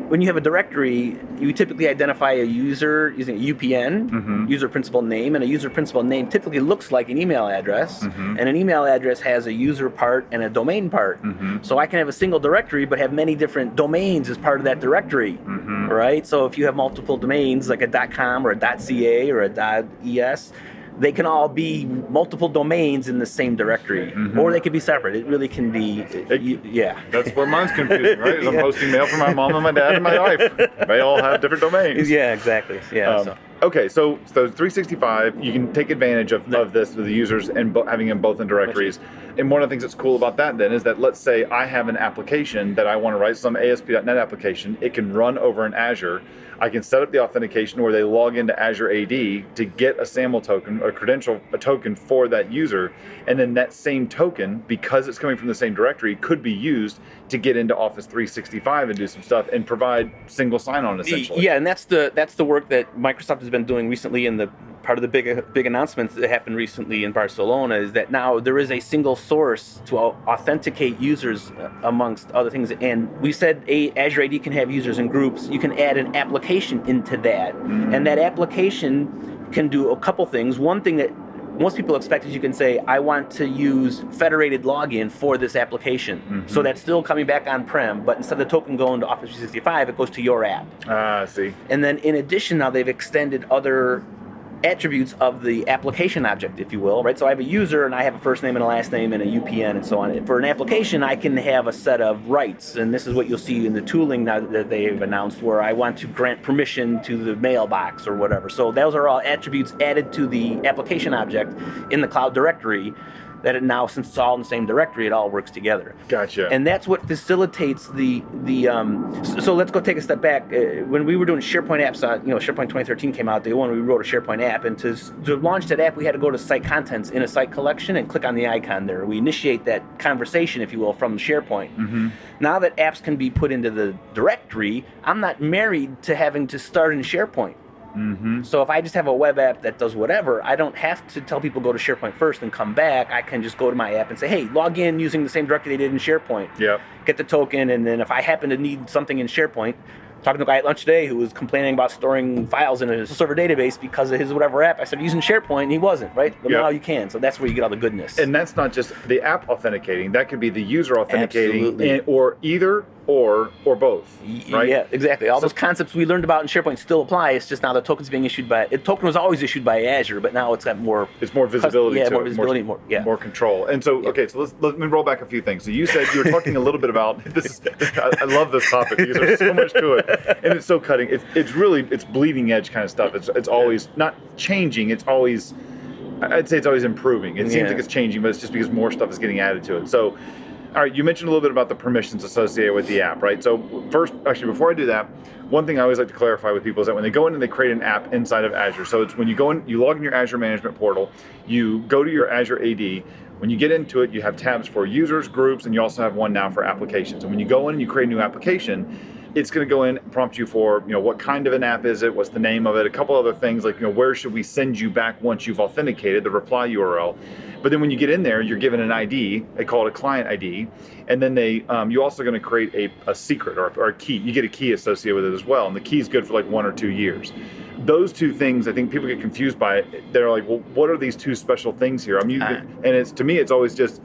when you have a directory, you typically identify a user using a UPN, user principal name, and a user principal name typically looks like an email address, and an email address has a user part and a domain part. So I can have a single directory but have many different domains as part of that directory, right? So if you have multiple domains like a .com or a .ca or a .es, they can all be multiple domains in the same directory, or they can be separate. It really can be, That's where mine's confusing, right? I'm posting mail for my mom and my dad and my wife. They all have different domains. Yeah, exactly. Yeah. Okay, so 365, you can take advantage of this with the users and having them both in directories. And one of the things that's cool about that then is that let's say I have an application that I want to write, some ASP.NET application. It can run over in Azure. I can set up the authentication where they log into Azure AD to get a SAML token, a token for that user. And then that same token, because it's coming from the same directory, could be used to get into Office 365 and do some stuff and provide single sign-on essentially. Yeah, and that's the work that Microsoft has been doing recently in the part of the big announcements that happened recently in Barcelona is that now there is a single source to authenticate users amongst other things. And we said Azure AD can have users in groups. You can add an application into that. And that application can do a couple things. One thing that most people expect is you can say, I want to use federated login for this application. So that's still coming back on-prem, but instead of the token going to Office 365, it goes to your app. I see. And then in addition, now they've extended other attributes of the application object, if you will, right? So I have a user and I have a first name and a last name and a UPN and so on. For an application, I can have a set of rights, and this is what you'll see in the tooling now that they've announced, where I want to grant permission to the mailbox or whatever. So those are all attributes added to the application object in the cloud directory that it now, since it's all in the same directory, it all works together. Gotcha. And that's what facilitates so let's go take a step back. When we were doing SharePoint apps, SharePoint 2013 came out, day one, we wrote a SharePoint app, and to launch that app, we had to go to site contents in a site collection and click on the icon there. We initiate that conversation, if you will, from SharePoint. Now that apps can be put into the directory, I'm not married to having to start in SharePoint. So if I just have a web app that does whatever, I don't have to tell people go to SharePoint first and come back. I can just go to my app and say, hey, log in using the same directory they did in SharePoint. Get the token, and then if I happen to need something in SharePoint, talking to a guy at lunch today who was complaining about storing files in a server database because of his whatever app. I said, using SharePoint, and he wasn't, right? But now you can. So that's where you get all the goodness. And that's not just the app authenticating. That could be the user authenticating, or either or both, right? Yeah, exactly. All those concepts we learned about in SharePoint still apply. It's just now the token's being issued by, the token was always issued by Azure, but now it's got more... It's more visibility. More visibility. More control. And so, okay, so let me roll back a few things. So you said you were talking a little bit about, I love this topic because there's so much to it. And it's so cutting. It's really bleeding edge kind of stuff. It's always not changing. It's always, I'd say it's always improving. It seems like it's changing, but it's just because more stuff is getting added to it. So, all right, you mentioned a little bit about the permissions associated with the app, right? So first, actually, before I do that, one thing I always like to clarify with people is that when they go in and they create an app inside of Azure, so it's when you go in, you log in your Azure Management Portal, you go to your Azure AD. When you get into it, you have tabs for users, groups, and you also have one now for applications. And when you go in and you create a new application, it's going to go in and prompt you for, what kind of an app is it, what's the name of it, a couple other things like, where should we send you back once you've authenticated, the reply URL. But then when you get in there, you're given an ID, they call it a client ID, and then you're also going to create a secret or a key. You get a key associated with it as well, and the key is good for like 1 or 2 years. Those two things, I think people get confused by it. They're like, well, what are these two special things here? And to me, it's always just,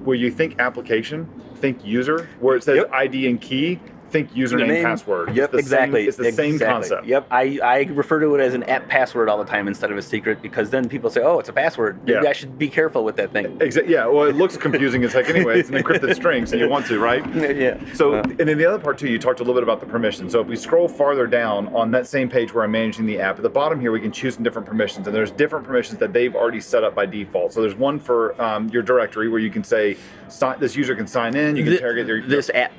where you think application, think user. Where it says ID and key, think username, password. Yep, exactly. It's the same concept. Yep, I refer to it as an app password all the time instead of a secret, because then people say, oh, it's a password. Maybe I should be careful with that thing. Yeah, well, it looks confusing as heck anyway. It's an encrypted string, so you want to, right? Yeah. So, and then the other part too, you talked a little bit about the permissions. So if we scroll farther down on that same page where I'm managing the app, at the bottom here we can choose some different permissions, and there's different permissions that they've already set up by default. So there's one for your directory where you can say, this user can sign in, you can interrogate their... This app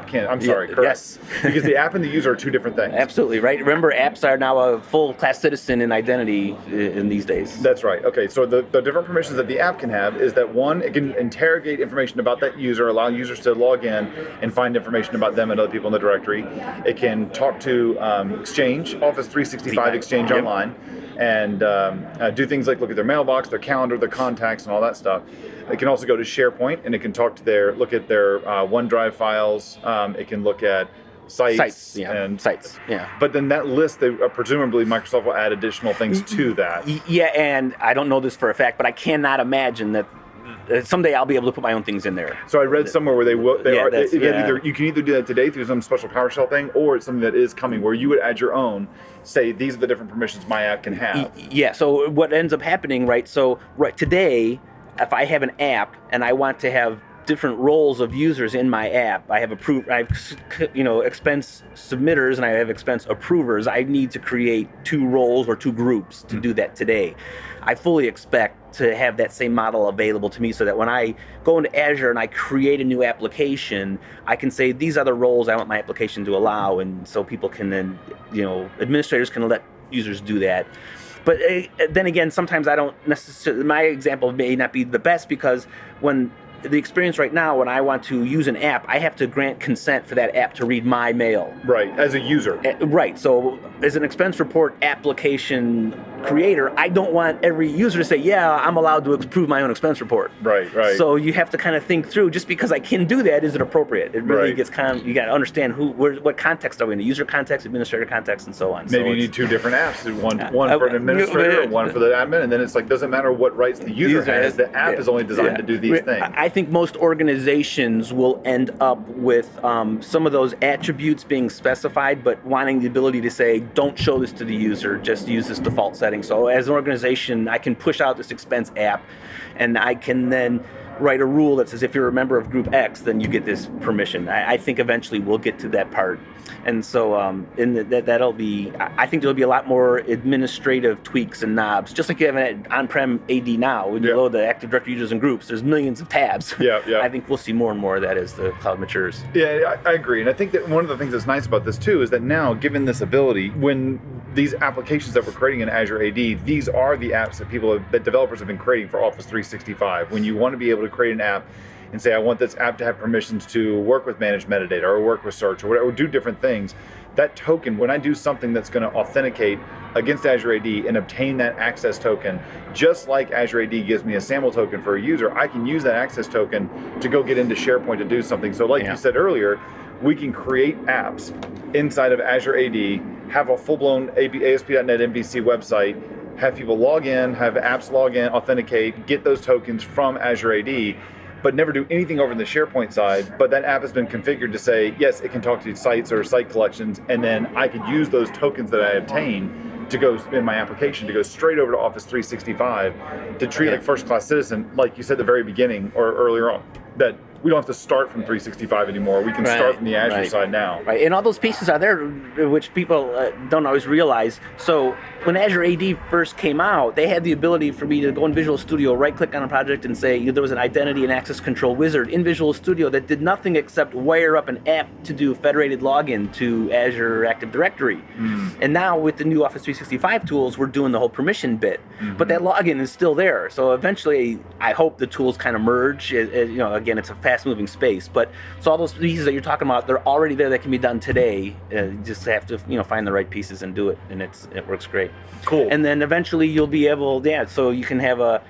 can, I'm sorry, correct. Yes. Because the app and the user are two different things. Absolutely, right? Remember, apps are now a full class citizen in identity in these days. That's right. Okay, so the different permissions that the app can have is that one, it can interrogate information about that user, allow users to log in and find information about them and other people in the directory. It can talk to Exchange, Office 365 Exchange Online, and do things like look at their mailbox, their calendar, their contacts, and all that stuff. It can also go to SharePoint, and it can look at their OneDrive files. It can look at sites. But then that list, presumably Microsoft will add additional things to that. Yeah, and I don't know this for a fact, but I cannot imagine that someday I'll be able to put my own things in there. So I read somewhere where you can either do that today through some special PowerShell thing, or it's something that is coming where you would add your own, say these are the different permissions my app can have. Yeah, so what ends up happening, right, today, if I have an app and I want to have different roles of users in my app, I have expense submitters and I have expense approvers. I need to create 2 roles or 2 groups to do that today. I fully expect to have that same model available to me so that when I go into Azure and I create a new application, I can say these are the roles I want my application to allow, and so people can then, administrators can let users do that. But then again, sometimes I don't necessarily, my example may not be the best, because when the experience right now, when I want to use an app, I have to grant consent for that app to read my mail. Right, as a user. Right, so as an expense report application creator, I don't want every user to say, yeah, I'm allowed to approve my own expense report. Right. So you have to kind of think through, just because I can do that, is it appropriate? It really gets you got to understand what context are we in, the user context, administrator context, and so on. Maybe you need 2 different apps, one for an administrator, one for the admin, and then it's like, doesn't matter what rights the user has, the app is only designed to do these things. I think most organizations will end up with some of those attributes being specified, but wanting the ability to say, don't show this to the user, just use this default setting. So as an organization, I can push out this expense app, and I can then write a rule that says if you're a member of Group X, then you get this permission. I think eventually we'll get to that part. And so that'll be, I think there'll be a lot more administrative tweaks and knobs, just like you have an on-prem AD now. When you load the Active Directory users and groups, there's millions of tabs. I think we'll see more and more of that as the cloud matures. Yeah, I agree. And I think that one of the things that's nice about this too is that now, given this ability, when these applications that we're creating in Azure AD, these are the apps that developers have been creating for Office 365. When you want to be able to create an app and say, I want this app to have permissions to work with managed metadata or work with search or whatever, or do different things, that token, when I do something that's going to authenticate against Azure AD and obtain that access token, just like Azure AD gives me a SAML token for a user, I can use that access token to go get into SharePoint to do something. So like you said earlier, we can create apps inside of Azure AD, have a full-blown ASP.NET MVC website, have people log in, have apps log in, authenticate, get those tokens from Azure AD, but never do anything over in the SharePoint side. But that app has been configured to say, yes, it can talk to sites or site collections, and then I could use those tokens that I obtain to go in my application to go straight over to Office 365 to treat like first-class citizen, like you said at the very beginning or earlier on, that we don't have to start from 365 anymore. We can start from the Azure side now. Right, and all those pieces are there, which people don't always realize. So when Azure AD first came out, they had the ability for me to go in Visual Studio, right-click on a project and say there was an identity and access control wizard in Visual Studio that did nothing except wire up an app to do federated login to Azure Active Directory. And now with the new Office 365 tools, we're doing the whole permission bit. But that login is still there. So eventually, I hope the tools kind of merge. Again, it's a fast-moving space. But so all those pieces that you're talking about, they're already there. That can be done today. You just have to find the right pieces and do it, and it works great. Cool. And then eventually you'll be able, so you can have a.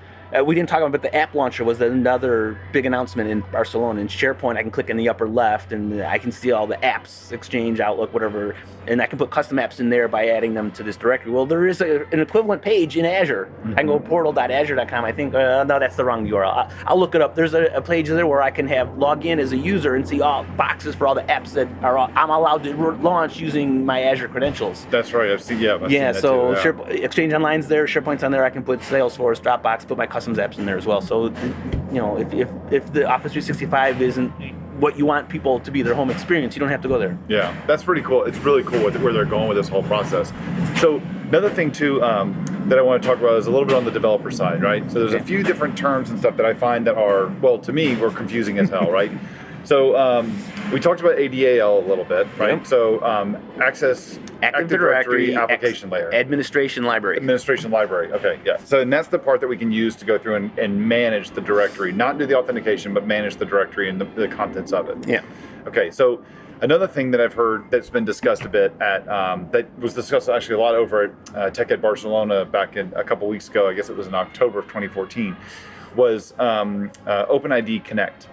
We didn't talk about, but the app launcher was another big announcement in Barcelona. In SharePoint, I can click in the upper left, and I can see all the apps, Exchange, Outlook, whatever, and I can put custom apps in there by adding them to this directory. Well, there is an equivalent page in Azure. I can go portal.azure.com. I think, no, that's the wrong URL. I'll look it up. There's a page there where I can log in as a user and see all boxes for all the apps that I'm allowed to launch using my Azure credentials. That's right. I've seen that so too, Exchange Online's there, SharePoint's on there. I can put Salesforce, Dropbox, put my custom apps in there as well. So, if the Office 365 isn't what you want people to be their home experience, you don't have to go there. Yeah, that's pretty cool. It's really cool where they're going with this whole process. So another thing too that I want to talk about is a little bit on the developer side, right? So there's a few different terms and stuff that I find that are, well, to me, were confusing as hell, right? So we talked about ADAL a little bit, right? Yep. So Access Active Directory Application Layer. Administration Library. Administration Library, okay, yeah. So and that's the part that we can use to go through and manage the directory, not do the authentication, but manage the directory and the contents of it. Yeah. Okay, so another thing that I've heard that's been discussed a bit that was discussed actually a lot over at Tech Ed Barcelona back in a couple weeks ago, I guess it was in October of 2014, was OpenID Connect.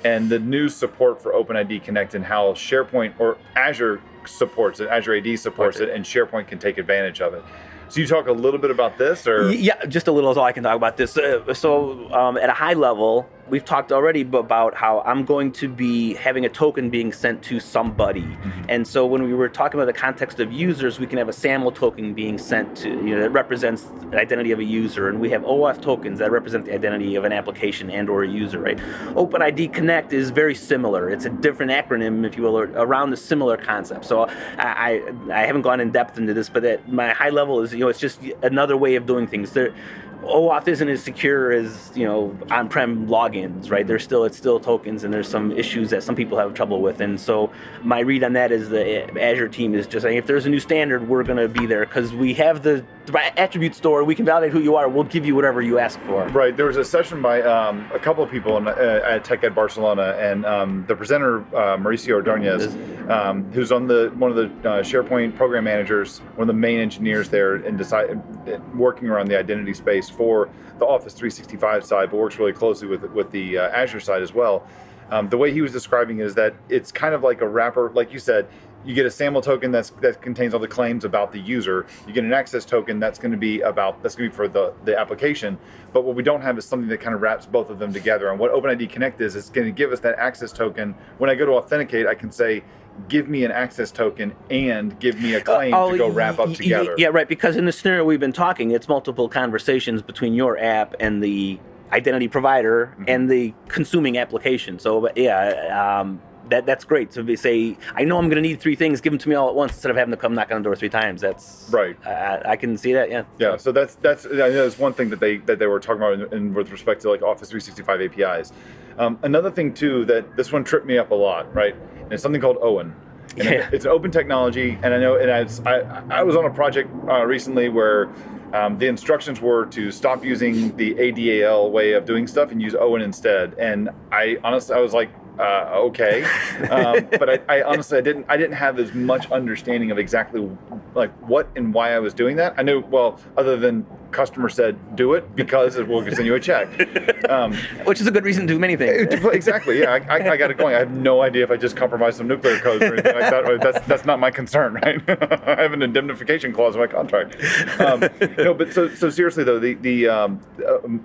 And the new support for OpenID Connect and how SharePoint or Azure supports it, Azure AD supports it, and SharePoint can take advantage of it. So you talk a little bit about this, or? Yeah, just a little is all I can talk about this. So at a high level, we've talked already about how I'm going to be having a token being sent to somebody. Mm-hmm. And so when we were talking about the context of users, we can have a SAML token being sent to, that represents the identity of a user. And we have OAuth tokens that represent the identity of an application and or a user, right? OpenID Connect is very similar. It's a different acronym, if you will, around the similar concept. So I haven't gone in depth into this, but at my high level is, it's just another way of doing things. OAuth isn't as secure as on-prem logins, right? It's still tokens, and there's some issues that some people have trouble with. And so my read on that is the Azure team is just saying, if there's a new standard, we're going to be there because we have the attribute store. We can validate who you are. We'll give you whatever you ask for. Right. There was a session by a couple of people at Tech Ed Barcelona, and the presenter Mauricio Ordonez, who's on one of the SharePoint program managers, one of the main engineers there, and working around the identity space for the Office 365 side, but works really closely with the Azure side as well. The way he was describing it is that it's kind of like a wrapper, like you said. You get a SAML token that contains all the claims about the user. You get an access token that's going to be for the application. But what we don't have is something that kind of wraps both of them together. And what OpenID Connect is going to give us that access token. When I go to authenticate, I can say, give me an access token and give me a claim to go wrap up together. Yeah, right. Because in the scenario we've been talking, it's multiple conversations between your app and the identity provider and the consuming application. So that's great to say, I know I'm going to need three things, give them to me all at once instead of having to come knock on the door three times. That's right. I can see that. Yeah. Yeah. So that's one thing that they were talking about in with respect to like Office 365 APIs. Another thing too that this one tripped me up a lot, right? And it's something called OWIN. And it's an open technology, and I know. And I was on a project recently where the instructions were to stop using the ADAL way of doing stuff and use OWIN instead. And I honestly was like, okay, but I honestly I didn't have as much understanding of exactly like what and why I was doing that. I knew, well, other than customer said do it because it will send you a check, which is a good reason to do many things. Exactly, yeah. I got it going. I have no idea if I just compromised some nuclear codes or anything like that. That's not my concern, right? I have an indemnification clause in my contract. No, but so seriously though,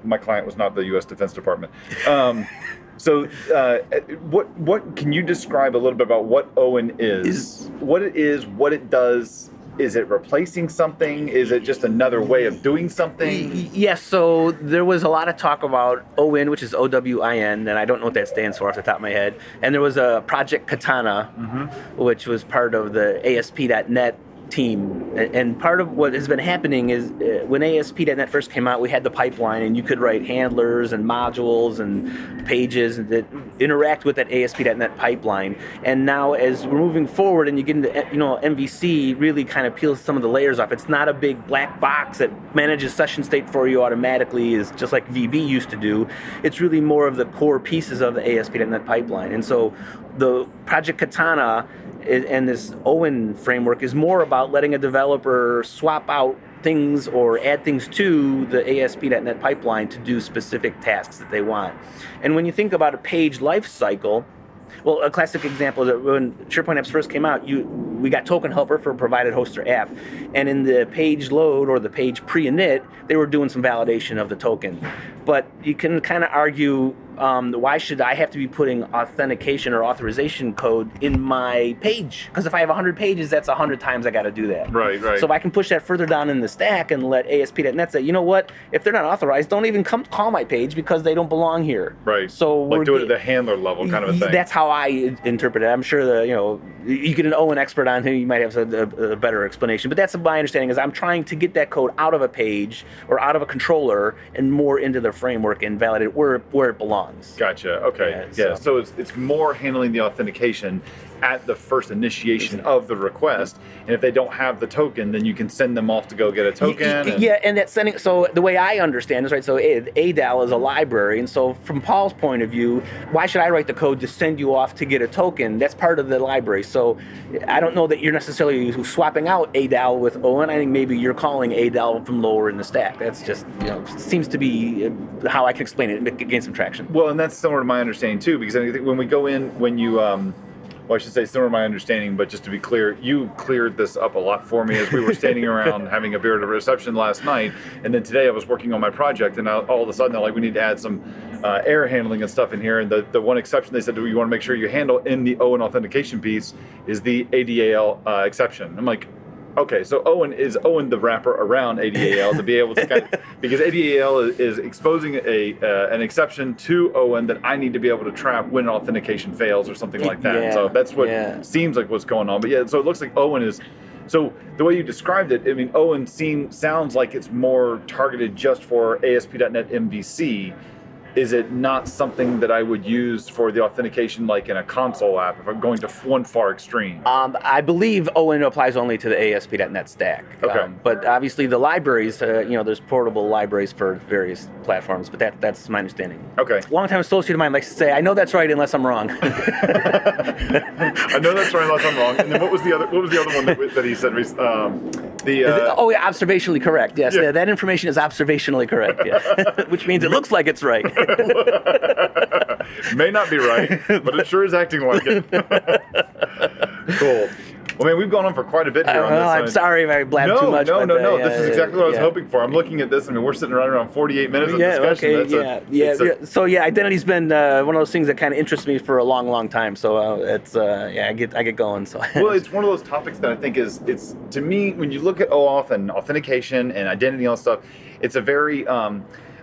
my client was not the U.S. Defense Department. So, what can you describe a little bit about what OWIN is? What it is, what it does? Is it replacing something? Is it just another way of doing something? Yes, so there was a lot of talk about OWIN, which is OWIN, and I don't know what that stands for off the top of my head. And there was a project Katana, which was part of the ASP.NET team And part of what has been happening is when ASP.NET first came out, we had the pipeline, and you could write handlers and modules and pages that interact with that ASP.NET pipeline. And now, as we're moving forward, and you get into, MVC really kind of peels some of the layers off. It's not a big black box that manages session state for you automatically, is just like VB used to do. It's really more of the core pieces of the ASP.NET pipeline. And so the Project Katana and this OWIN framework is more about letting a developer swap out things or add things to the ASP.NET pipeline to do specific tasks that they want. And when you think about a page lifecycle, well, a classic example is that when SharePoint apps first came out, we got token helper for a provided host or app. And in the page load or the page pre-init, they were doing some validation of the token. But you can kind of argue, why should I have to be putting authentication or authorization code in my page? Because if I have 100 pages, that's 100 times I got to do that. Right. So if I can push that further down in the stack and let ASP.NET say, you know what, if they're not authorized, don't even come call my page because they don't belong here. Right. So like do it at the handler level kind of a thing. That's how I interpret it. I'm sure that, you get an OWIN expert on who you might have a better explanation. But that's my understanding, is I'm trying to get that code out of a page or out of a controller and more into the framework and validate it where it belongs. Gotcha. Okay. Yeah. So it's more handling the authentication at the first initiation of the request, and if they don't have the token, then you can send them off to go get a token. And that's sending. So the way I understand this, right? So ADAL is a library, and so from Paul's point of view, why should I write the code to send you off to get a token? That's part of the library. So I don't know that you're necessarily swapping out ADAL with OWIN. I think maybe you're calling ADAL from lower in the stack. That's just seems to be how I can explain it and gain some traction. Well, and that's similar to my understanding too, because I think when we go in, when you well, I should say similar to my understanding, but just to be clear, you cleared this up a lot for me as we were standing around having a beer at a reception last night, and then today I was working on my project, and all of a sudden they're like, we need to add some error handling and stuff in here, and the one exception they said, you want to make sure you handle in the OWIN authentication piece is the ADAL exception. I'm like, okay, so OWIN the wrapper around ADAL to be able to because ADAL is exposing an exception to OWIN that I need to be able to trap when authentication fails or something like that. Yeah, so that's what seems like what's going on. But yeah, so it looks like OWIN is. So the way you described it, I mean, OWIN sounds like it's more targeted just for ASP.NET MVC. Is it not something that I would use for the authentication like in a console app if I'm going to one far extreme? I believe OWIN applies only to the ASP.NET stack. Okay. But obviously the libraries, there's portable libraries for various platforms, but that's my understanding. Okay. Longtime associate of mine likes to say, I know that's right unless I'm wrong. I know that's right unless I'm wrong. And then what was the other one that he said? Observationally correct. Yes, Yeah. that information is observationally correct. Yeah. Which means it looks like it's right. May not be right, but it sure is acting like it. Cool. Well, man, we've gone on for quite a bit here on this. I'm sorry if I blabbed too much. No. This is exactly what I was hoping for. I'm looking at this. I mean, we're sitting right around 48 minutes of discussion. Identity's been one of those things that kind of interests me for a long, long time. So I get going. So well, it's one of those topics that I think it's to me, when you look at OAuth and authentication and identity and all that stuff, it's a very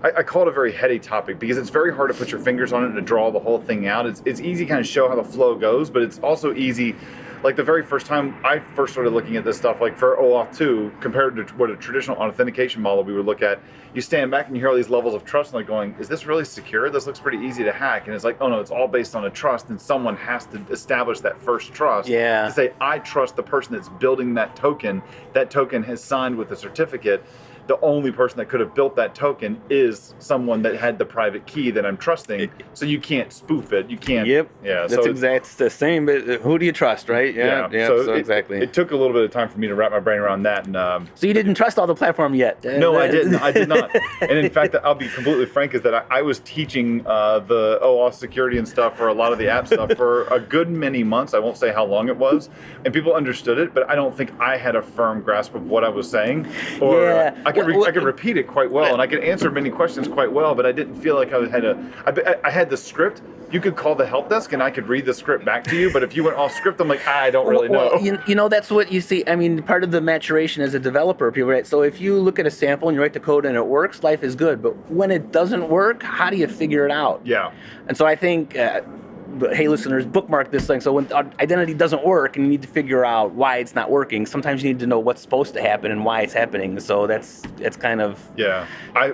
I call it a very heady topic because it's very hard to put your fingers on it and to draw the whole thing out. It's easy to kind of show how the flow goes, but it's also easy. Like the very first time I first started looking at this stuff, like for OAuth 2, compared to what a traditional authentication model we would look at, you stand back and you hear all these levels of trust and like going, is this really secure? This looks pretty easy to hack. And it's like, oh no, it's all based on a trust, and someone has to establish that first trust. Yeah. To say, I trust the person that's building that token. That token has signed with a certificate. The only person that could have built that token is someone that had the private key that I'm trusting. So you can't spoof it. You can't. Yep. Yeah. It's the same. But who do you trust, right? Yeah. So exactly. It took a little bit of time for me to wrap my brain around that. And so you didn't trust all the platform yet? No, I didn't. I did not. And in fact, I'll be completely frank, is that I was teaching the OAuth security and stuff for a lot of the app stuff for a good many months. I won't say how long it was. And people understood it, but I don't think I had a firm grasp of what I was saying. Or I could repeat it quite well, and I could answer many questions quite well, but I didn't feel like I had the script. You could call the help desk and I could read the script back to you, but if you went off script, I'm like, I don't really know. That's what you see. I mean, part of the maturation as a developer, people, right? So if you look at a sample and you write the code and it works, life is good. But when it doesn't work, how do you figure it out? Yeah. And so I think hey, listeners, bookmark this thing. So when identity doesn't work and you need to figure out why it's not working, sometimes you need to know what's supposed to happen and why it's happening. So it's kind of... Yeah.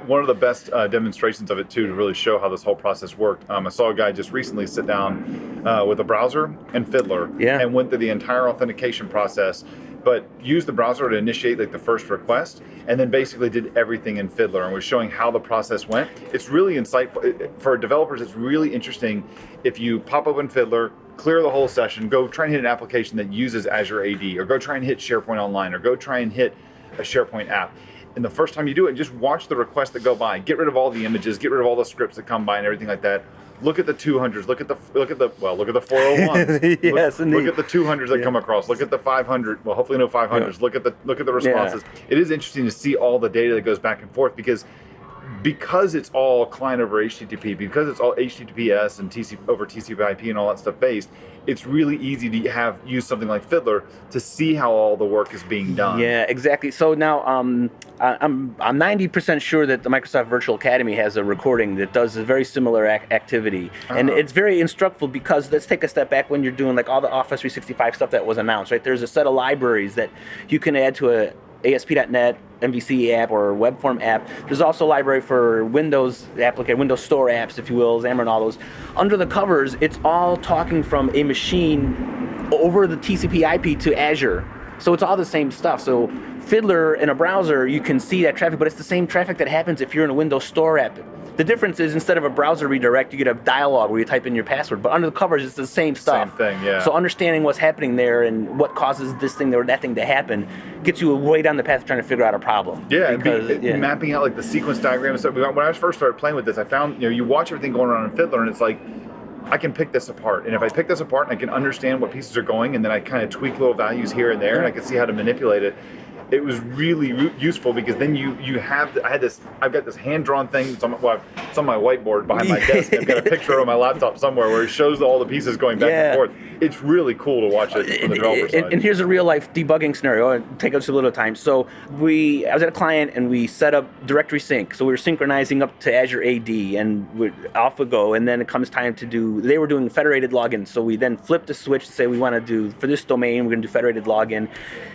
One of the best demonstrations of it, too, to really show how this whole process worked. I saw a guy just recently sit down with a browser and Fiddler and went through the entire authentication process, but used the browser to initiate like the first request, and then basically did everything in Fiddler and was showing how the process went. It's really insightful. For developers, it's really interesting if you pop open Fiddler, clear the whole session, go try and hit an application that uses Azure AD, or go try and hit SharePoint Online, or go try and hit a SharePoint app. And the first time you do it, just watch the requests that go by. Get rid of all the images, get rid of all the scripts that come by and everything like that. Look at the 200s, look at the 401s. Yes, look at the 200s that come across. Look at the 500. Well, hopefully no 500s. Look at the responses. It is interesting to see all the data that goes back and forth because it's all client over HTTP, because it's all HTTPS and over TCP/IP and all that stuff based, it's really easy to use something like Fiddler to see how all the work is being done. Yeah, exactly. So now I'm 90% sure that the Microsoft Virtual Academy has a recording that does a very similar activity. And it's very instructive because let's take a step back when you're doing like all the Office 365 stuff that was announced, right? There's a set of libraries that you can add to a ASP.NET MVC app or web form app. There's also a library for Windows Windows Store apps, if you will, Xamarin and all those. Under the covers, it's all talking from a machine over the TCP/IP to Azure. So it's all the same stuff. So Fiddler in a browser, you can see that traffic, but it's the same traffic that happens if you're in a Windows Store app. The difference is instead of a browser redirect, you get a dialogue where you type in your password. But under the covers, it's the same stuff. Same thing, yeah. So understanding what's happening there and what causes this thing or that thing to happen gets you way down the path of trying to figure out a problem. Yeah, mapping out like the sequence diagram and stuff. When I first started playing with this, I found, you watch everything going on in Fiddler and it's like, I can pick this apart. And if I pick this apart and I can understand what pieces are going and then I kind of tweak little values here and there and I can see how to manipulate it, it was really useful because then I've got this hand-drawn thing it's on my whiteboard behind my desk. I've got a picture on my laptop somewhere where it shows all the pieces going back and forth. It's really cool to watch it from the developer side. And here's a real-life debugging scenario. It'll take us a little time. So I was at a client and we set up directory sync. So we were synchronizing up to Azure AD and we're off we go. And then it comes time they were doing federated login. So we then flipped the switch to say we want to do, for this domain, we're going to do federated login.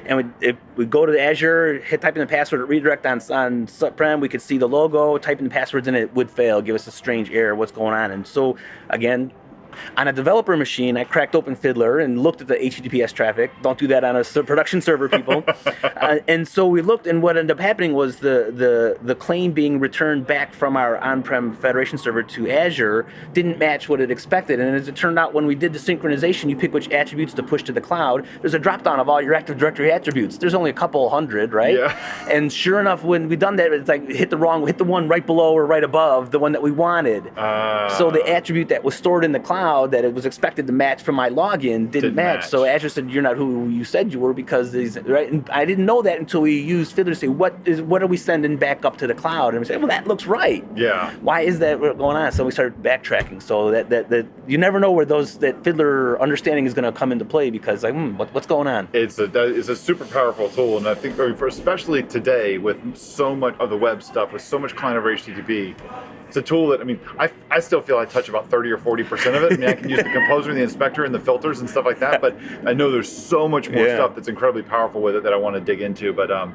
And we go to Azure, type in the password, redirect on subprem, we could see the logo, type in the passwords and it would fail, give us a strange error, what's going on. And so, again, on a developer machine, I cracked open Fiddler and looked at the HTTPS traffic. Don't do that on a production server, people. And so we looked, and what ended up happening was the claim being returned back from our on-prem Federation server to Azure didn't match what it expected. And as it turned out, when we did the synchronization, you pick which attributes to push to the cloud. There's a drop-down of all your Active Directory attributes. There's only a couple hundred, right? Yeah. And sure enough, when we done that, it's like hit the one right below or right above the one that we wanted. So the attribute that was stored in the cloud that it was expected to match from my login didn't match. So Azure said, you're not who you said you were because right? And I didn't know that until we used Fiddler to say, what are we sending back up to the cloud? And we said, well, that looks right. Yeah. Why is that going on? So we started backtracking. So that you never know where that Fiddler understanding is going to come into play because like, what's going on? It's a super powerful tool, and I think for especially today with so much of the web stuff, with so much client over HTTP, it's a tool that, I still feel I touch about 30 or 40% of it. I can use the composer and the inspector and the filters and stuff like that, but I know there's so much more stuff that's incredibly powerful with it that I want to dig into. But I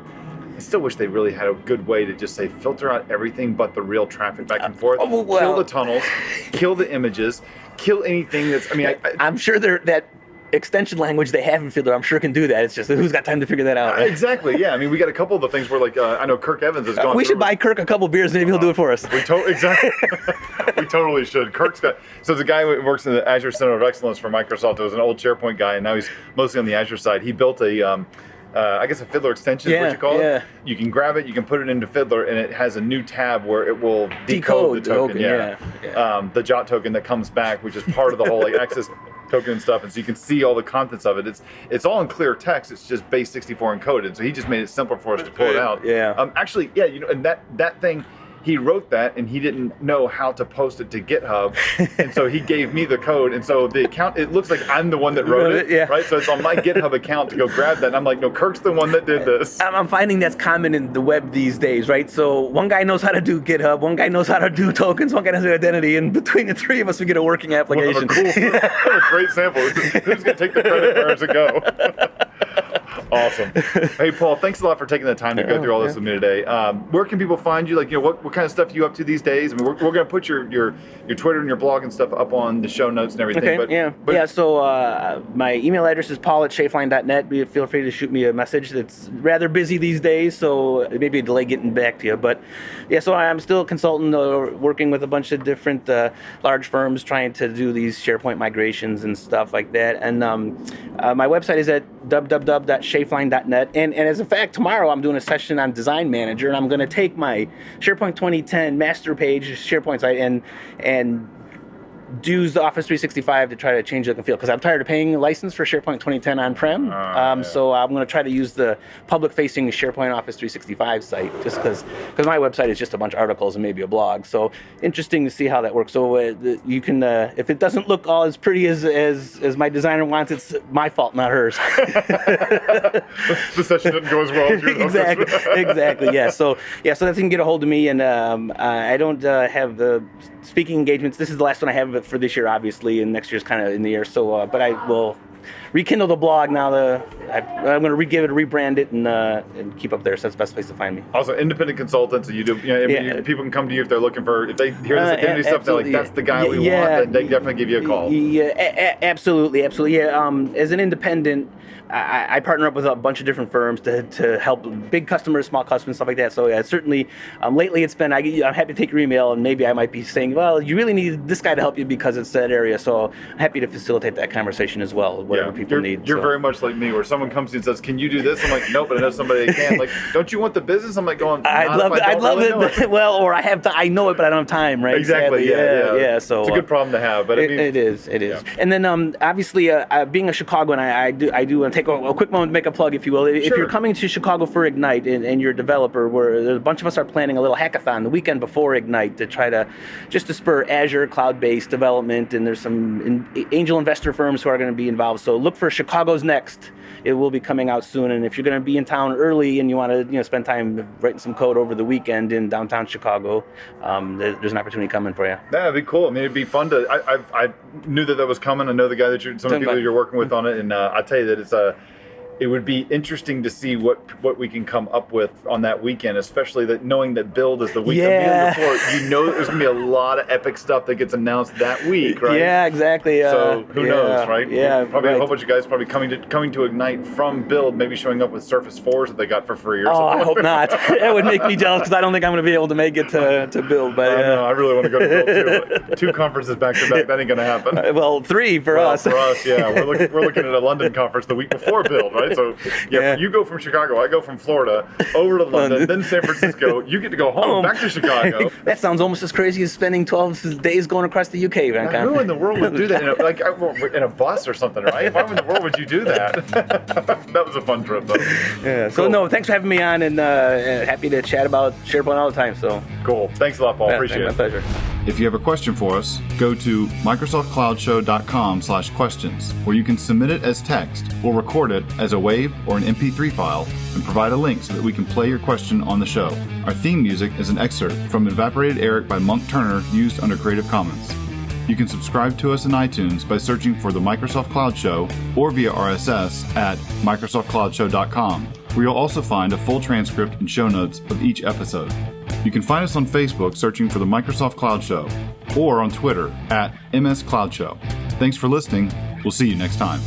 still wish they really had a good way to just say, filter out everything but the real traffic back and forth. Kill the tunnels, kill the images, kill anything that's, I'm sure that extension language they have in Fiddler, I'm sure can do that. It's just who's got time to figure that out, right? Exactly, yeah. We got a couple of the things where, like, I know Kirk Evans has gone. We should buy Kirk a couple beers, maybe he'll do it for us. Exactly. We totally should. Kirk's got. So the guy who works in the Azure Center of Excellence for Microsoft. It was an old SharePoint guy, and now he's mostly on the Azure side. He built a Fiddler extension is what you call it. You can grab it, you can put it into Fiddler, and it has a new tab where it will decode the token. The JOT token that comes back, which is part of the whole access token and stuff, and so you can see all the contents of it. It's all in clear text. It's just base 64 encoded. So he just made it simpler for us to pull it out. Yeah. And that thing, he wrote that and he didn't know how to post it to GitHub, and so he gave me the code, and so the account, it looks like I'm the one that wrote it, right? So it's on my GitHub account to go grab that, and I'm like, no, Kirk's the one that did this. I'm finding that's common in the web these days, right? So one guy knows how to do GitHub, one guy knows how to do tokens, one guy knows how to do identity, and between the three of us, we get a working application. Cool. What a great sample. Who's going to take the credit? Where does it go? Awesome. Hey, Paul, thanks a lot for taking the time to go through all this with me today. Where can people find you? Like, what kind of stuff are you up to these days? I mean, we're going to put your Twitter and your blog and stuff up on the show notes and everything. Okay, so my email address is paul@schaeflein.net. Feel free to shoot me a message. It's rather busy these days, so it may be a delay getting back to you. But yeah, so I'm still a consultant working with a bunch of different large firms trying to do these SharePoint migrations and stuff like that. And my website is at www.schaeflein.net. And as a fact, tomorrow I'm doing a session on Design Manager, and I'm going to take my SharePoint 2010 master page SharePoint site and use the Office 365 to try to change the look and feel, because I'm tired of paying a license for SharePoint 2010 on-prem. So I'm going to try to use the public-facing SharePoint Office 365 site, just because my website is just a bunch of articles and maybe a blog. So interesting to see how that works. So you can, if it doesn't look all as pretty as my designer wants, it's my fault, not hers. The session didn't go as well as yours. Exactly. Yeah. So that's you can get a hold of me, and I don't have the speaking engagements. This is the last one I have for this year, obviously, and next year's kind of in the air. So, but I will rekindle the blog now. I'm going to give it, rebrand it, and keep up there. So that's the best place to find me. Also, independent consultants. So you do. People can come to you if they're looking for. If they hear this identity stuff, they're like, "That's the guy we want." Then they definitely give you a call. Yeah, absolutely. Yeah. As an independent, I partner up with a bunch of different firms to help big customers, small customers, stuff like that. So yeah, certainly. Lately, it's been. I'm happy to take your email, and maybe I might be saying, well, you really need this guy to help you because it's that area. So I'm happy to facilitate that conversation as well. Whatever people need. You're very much like me, where someone comes to you and says, "Can you do this?" I'm like, "Nope," but I know somebody that can. Like, don't you want the business? I'm like, I'd love it. Well, or I know it, but I don't have time, right? Exactly. Yeah. So it's a good problem to have, but it is. Yeah. And then obviously, being a Chicagoan, I do want to take a quick moment to make a plug, if you will. If you're coming to Chicago for Ignite and you're a developer, there's a bunch of us are planning a little hackathon the weekend before Ignite to try to spur Azure cloud-based development, and there's some angel investor firms who are going to be involved. So look for ChicagosNext. It will be coming out soon, and if you're going to be in town early and you want to spend time writing some code over the weekend in downtown Chicago, there's an opportunity coming for you. Yeah, that'd be cool. I mean, it'd be fun to. I knew that was coming. I know the guy that some of the people that you're working with on it, and I tell you that it would be interesting to see what we can come up with on that weekend, especially knowing that Build is the weekend. Yeah. Before, there's going to be a lot of epic stuff that gets announced that week, right? Yeah, exactly. So who knows, right? Yeah, probably a whole bunch of guys probably coming to Ignite from Build, maybe showing up with Surface 4s that they got for free or something. I hope not. That would make me jealous, because I don't think I'm going to be able to make it to Build. But I really want to go to Build too. But 2 conferences back to back, that ain't going to happen. Well, 3 for us. For us, yeah. We're looking at a London conference the week before Build, right? So you go from Chicago, I go from Florida over to London, then San Francisco. You get to go home, back to Chicago. That sounds almost as crazy as spending 12 days going across the UK. Who in the world would do that in a bus or something, right? Why in the world would you do that? That was a fun trip, though. Yeah. Cool. So no, thanks for having me on, and happy to chat about SharePoint all the time. So cool. Thanks a lot, Paul. Appreciate it. My pleasure. If you have a question for us, go to microsoftcloudshow.com/questions, where you can submit it as text or record it as a WAV or an MP3 file and provide a link so that we can play your question on the show. Our theme music is an excerpt from Evaporated Eric by Monk Turner, used under Creative Commons. You can subscribe to us in iTunes by searching for the Microsoft Cloud Show or via RSS at microsoftcloudshow.com, where you'll also find a full transcript and show notes of each episode. You can find us on Facebook searching for the Microsoft Cloud Show, or on Twitter at MS Cloud Show. Thanks for listening. We'll see you next time.